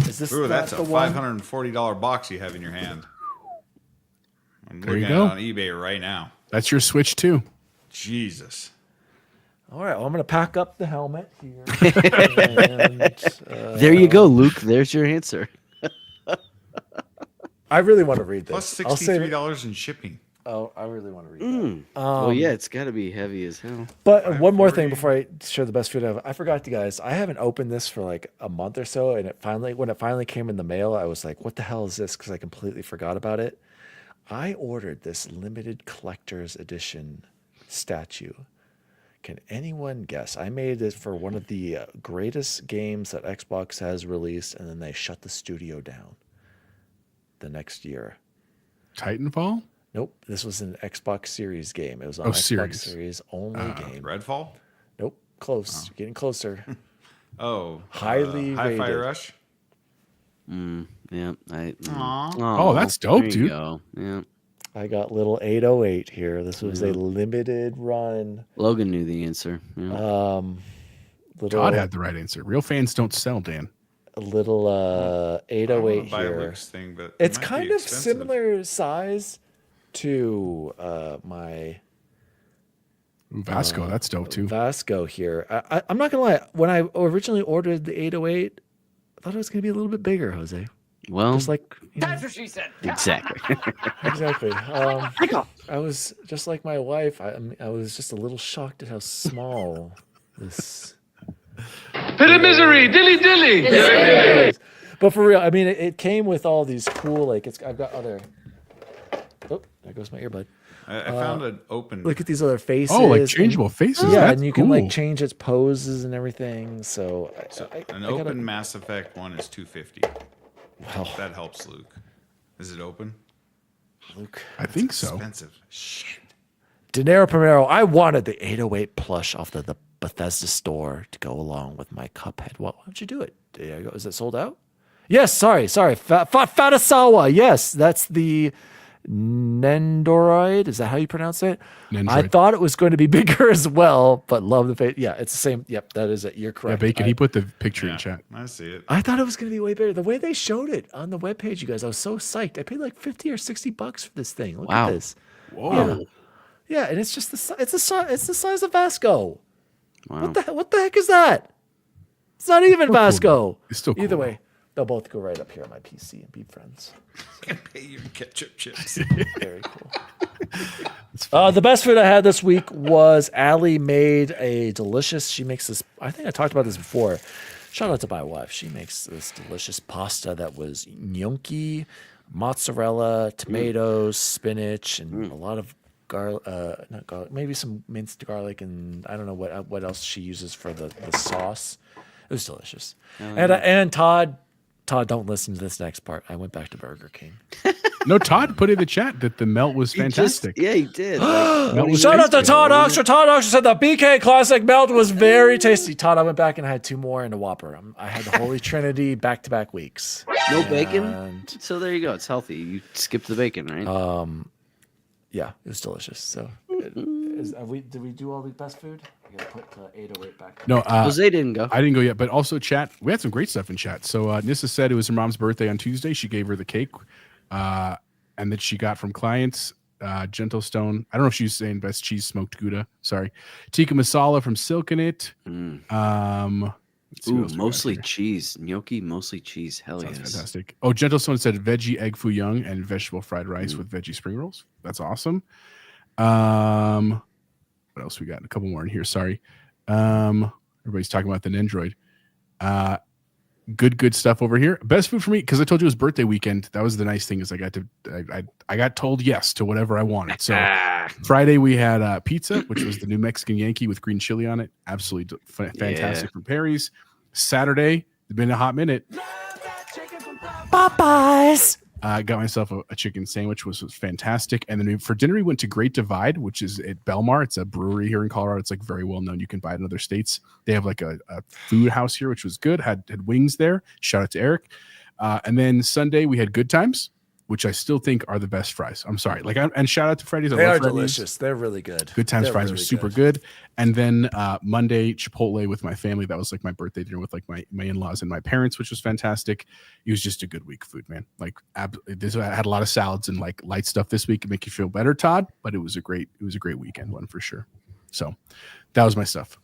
Is this Ooh, that's the a one? $540 box you have in your hand. I'm There you looking at go. it on eBay right now. That's your Switch too. Jesus. All right, well, I'm gonna pack up the helmet here. And, There you go, Luke. There's your answer. I really want to read this. Plus I'll save it. $63 in shipping. Oh, I really want to read that. Well, yeah, it's got to be heavy as hell. But one more thing 540. before I share the best food ever. I forgot to guys. I haven't opened this for like a month or so, and when it finally came in the mail, I was like, "What the hell is this?" Because I completely forgot about it. I ordered this limited collector's edition statue. Can anyone guess? I made it for one of the greatest games that Xbox has released, and then they shut the studio down the next year. Titanfall? Nope, this was an Xbox Series game. It was on Oh, Xbox Series. Series only game. Redfall? Nope, close. Getting closer. Oh. Highly Hi-Fi rated. Rush? Yeah. Oh, that's dope, there you dude. go. Yeah. I got little 808 here. This was a limited run. Logan knew the answer. Yeah. Little, God had the right answer. Real fans don't sell, Dan. a little I 808 don't buy a here. Lux thing, but it It's might be kind of expensive. similar size to my Ooh, Vasco, that's dope too. Vasco here. I'm not gonna lie. When I originally ordered the 808, I thought it was gonna be a little bit bigger, Jose. Well, Just like you know, That's what she said. exactly. exactly. I was just like my wife. I was just a little shocked at how small this Pit of misery, dilly dilly. But for real, I mean, it came with all these cool, like, I've got other. Oh, there goes my earbud. I found an open. Look at these other faces. Oh, like changeable faces. Yeah, That's and you can cool. like change its poses and everything. So, An open Mass Effect one is $250. That helps, Luke. Is it open? Luke. I think so. Expensive. Shit. Dinero Primero, I wanted the 808 plush off the Bethesda store to go along with my Cuphead. Why don't you do it? There you go. Is it sold out? Yes, sorry. Fatasawa. Yes, that's the Nendoroid. Is that how you pronounce it? Nendoroid. I thought it was going to be bigger as well, but love the face. Yeah, it's the same. Yep, that is it. You're Yeah, correct. Bacon. He put the picture in chat. I see it. I thought it was going to be way bigger. The way they showed it on the webpage, you guys, I was so psyched. I paid like $50 or $60 for this thing. Look Wow. at this. Whoa. Yeah, and it's just it's the size of Vasco. Wow. What the heck is that? It's not even Vasco. It's still cool. Either way, they'll both go right up here on my PC and be friends. Pay your ketchup chips. Very cool. The best food I had this week was Allie made a delicious. She makes this. I think I talked about this before. Shout out to my wife. She makes this delicious pasta that was gnocchi, mozzarella, tomatoes, spinach, and a lot of not garlic, maybe some minced garlic, and I don't know what else she uses for the sauce. It was delicious. And Todd, don't listen to this next part. I went back to Burger King. No, Todd put in the chat that the melt was fantastic. Yeah, he did. Melt was Shout out to tasty. Todd Oxford. Todd Oxford said the BK Classic melt was very tasty. Todd, I went back and I had 2 more and a Whopper. I had the Holy Trinity back-to-back weeks. No bacon. And So there you go. It's healthy. You skipped the bacon, right? yeah, it was delicious. So, did we do all the best food? I gotta put 808 back. No, Jose didn't go. I didn't go yet, but also chat. We had some great stuff in chat. So Nissa said it was her mom's birthday on Tuesday. She gave her the cake, and that she got from clients. Gentle Stone. I don't know if she's saying best cheese smoked Gouda. Sorry, tikka masala from Silken It. Let's see what Ooh, else we got mostly here. cheese. Gnocchi, mostly cheese. Hell Sounds yes. fantastic. Oh, Gentle Stone said veggie egg foo young and vegetable fried rice with veggie spring rolls. That's awesome. What else we got? A couple more in here. Sorry. Everybody's talking about the Nendroid. Good stuff over here. Best food for me, because I told you it was birthday weekend. That was the nice thing, is I got told yes to whatever I wanted. So Friday we had pizza, which was the New Mexican Yankee with green chili on it. Absolutely fantastic from Perry's. Saturday, it's been a hot minute. Popeyes. I got myself a chicken sandwich, which was fantastic. And then for dinner, we went to Great Divide, which is at Belmar. It's a brewery here in Colorado. It's like very well known. You can buy it in other states. They have like a food house here, which was good. Had wings there. Shout out to Eric. And then Sunday we had Good Times, which I still think are the best fries. I'm sorry. And shout out to Freddy's. They love are Freddy's. delicious. They're really good. Good Times They're fries really are super good. And then Monday, Chipotle with my family. That was like my birthday dinner with like my in-laws and my parents, which was fantastic. It was just a good week of food, man. Like I had a lot of salads and like light stuff this week to make you feel better, Todd. But it was a great weekend one for sure. So that was my stuff.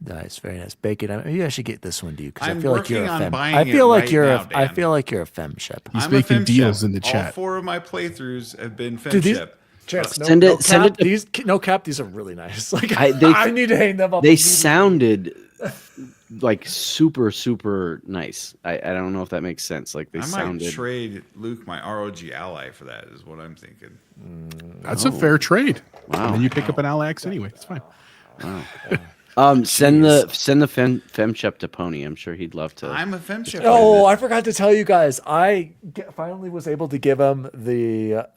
Nice, very nice. Bacon. Maybe I should get this one to you because I I'm feel like you're working a on femme. buying I feel it like right you're. now, I Dan. feel like you're a femship. He's I'm a making fem deals shep. in the All chat. 4 of my playthroughs have been Dude, these, femship. Chance, no, Send no it- send cap. it to- These no cap. These are really nice. Like They- I need to hang them up. They immediately. sounded like super nice. I don't know if that makes sense. Like they I might sounded. trade Luke my ROG ally for that. Is what I'm thinking. That's a fair trade. Wow. And then you pick up an Alex anyway. It's fine. Send the femshep to Pony. I'm sure he'd love to. I'm a femship. Oh, I forgot to tell you guys. I finally was able to give him the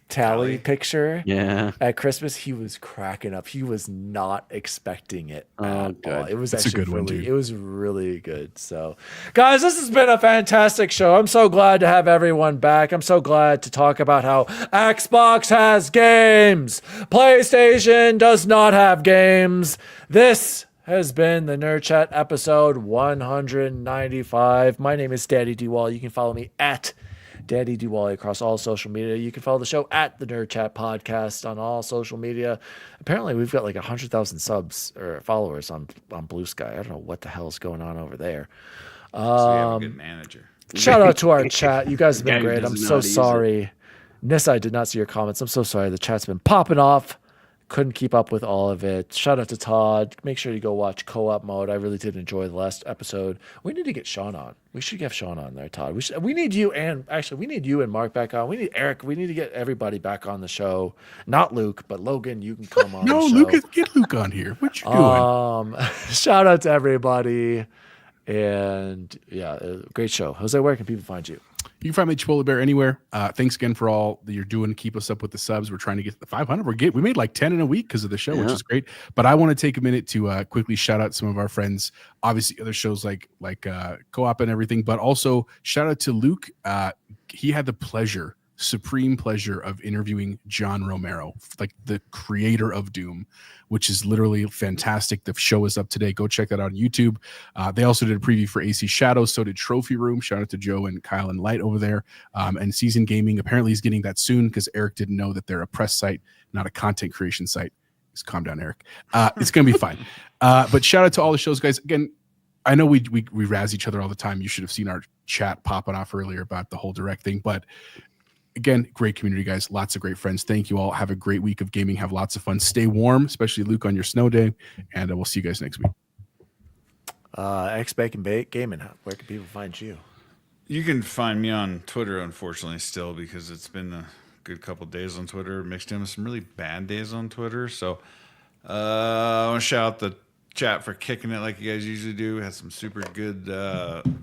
tally picture. Yeah. At Christmas, he was cracking up. He was not expecting it at all. good. It was That's a actually good one, really, dude. it was really good. So, guys, this has been a fantastic show. I'm so glad to have everyone back. I'm so glad to talk about how Xbox has games, PlayStation does not have games. This has been the Nerd Chat episode 195. My name is DaddyDWALLY. You can follow me at DaddyDWALLY across all social media. You can follow the show at the Nerd Chat Podcast on all social media. Apparently, we've got like 100,000 subs or followers on Blue Sky. I don't know what the hell is going on over there. So you have a good manager. Shout out to our chat. You guys have been Guy who great. I'm doesn't know so how to use it. sorry. Nissa, I did not see your comments. I'm so sorry. The chat's been popping off. couldn't keep up with all of it. Shout out to Todd. Make sure you go watch Co-op Mode. I really did enjoy the last episode. We need to get Sean on. We should get Sean on there, Todd. We need you, and actually we need you and Mark back on. We need Eric. We need to get everybody back on the show. Not Luke, but Logan, you can come on. No, the show. Luke, get Luke on here. What you doing? Shout out to everybody. And yeah, great show. Jose, where can people find you? You can find me Chipotle Bear anywhere. Thanks again for all that you're doing. Keep us up with the subs. We're trying to get to the 500. We made like 10 in a week because of the show, which is great. But I want to take a minute to quickly shout out some of our friends. Obviously, other shows like Co-op and everything, but also shout out to Luke. He had the supreme pleasure of interviewing John Romero, like the creator of Doom, which is literally fantastic. The show is up today. Go check that out on YouTube. They also did a preview for AC Shadows. So did Trophy Room. Shout out to Joe and Kyle and Light over there. And Season Gaming apparently is getting that soon because Eric didn't know that they're a press site, not a content creation site. Just calm down, Eric. It's going to be fine. But shout out to all the shows, guys. Again, I know we razz each other all the time. You should have seen our chat popping off earlier about the whole direct thing. But again, great community, guys. Lots of great friends. Thank you all. Have a great week of gaming. Have lots of fun. Stay warm, especially Luke on your snow day. And we'll see you guys next week. X-Bacon Gaming, where can people find you? You can find me on Twitter, unfortunately, still, because it's been a good couple days on Twitter, mixed in with some really bad days on Twitter. So I want to shout out the chat for kicking it like you guys usually do. Had some super good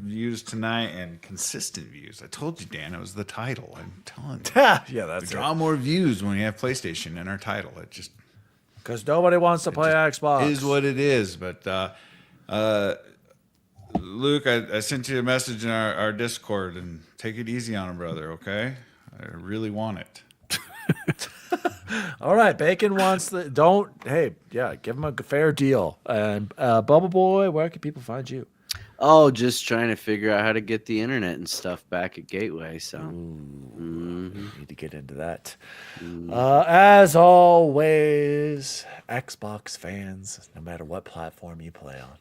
views tonight and consistent views. I told you, Dan, it was the title. I'm telling you. Yeah, that's we draw more views when we have PlayStation in our title. It just because nobody wants to play Xbox. Is what it is. But Luke, I sent you a message in our Discord, and take it easy on him, brother. Okay, I really want it. All right, Bacon wants give him a fair deal. And Bubble Boy, where can people find you? Oh, just trying to figure out how to get the internet and stuff back at Gateway. So Need to get into that. As always, Xbox fans, no matter what platform you play on,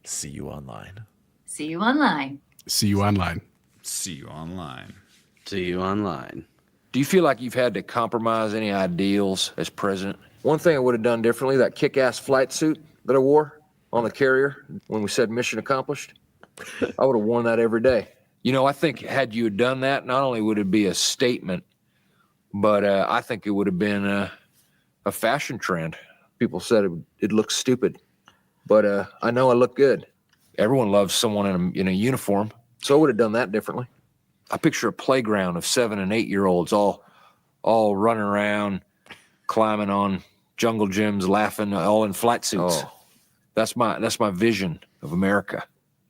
see you online. See you online. See you online. See you online. see you online. Do you feel like you've had to compromise any ideals as president? One thing I would have done differently, that kick-ass flight suit that I wore on the carrier when we said mission accomplished, I would have worn that every day. You know, I think had you done that, not only would it be a statement, but I think it would have been a fashion trend. People said it looks stupid, but I know I look good. Everyone loves someone in a uniform, so I would have done that differently. I picture a playground of 7 and 8 year olds all running around, climbing on jungle gyms, laughing, all in flight suits. Oh, that's my vision of America.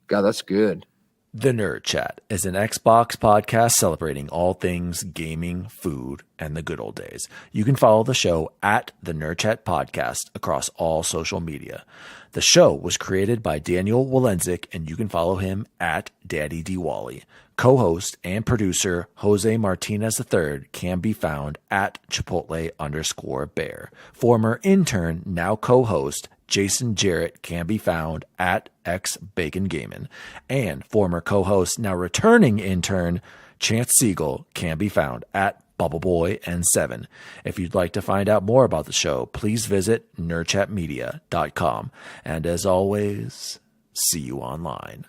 God, that's good. The Nerd Chat is an Xbox podcast celebrating all things gaming, food, and the good old days. You can follow the show at the Nerd Chat Podcast across all social media. The show was created by Daniel Walenzik, and you can follow him at DaddyDWALLY. Co-host and producer Jose Martinez III can be found at Chipotle_Bear. Former intern, now co-host Jason Jarrett can be found at XBaconGaming. And former co-host, now returning intern, Chance Siegel can be found at BubbleBoyN7. If you'd like to find out more about the show, please visit nerdchatmedia.com. And as always, see you online.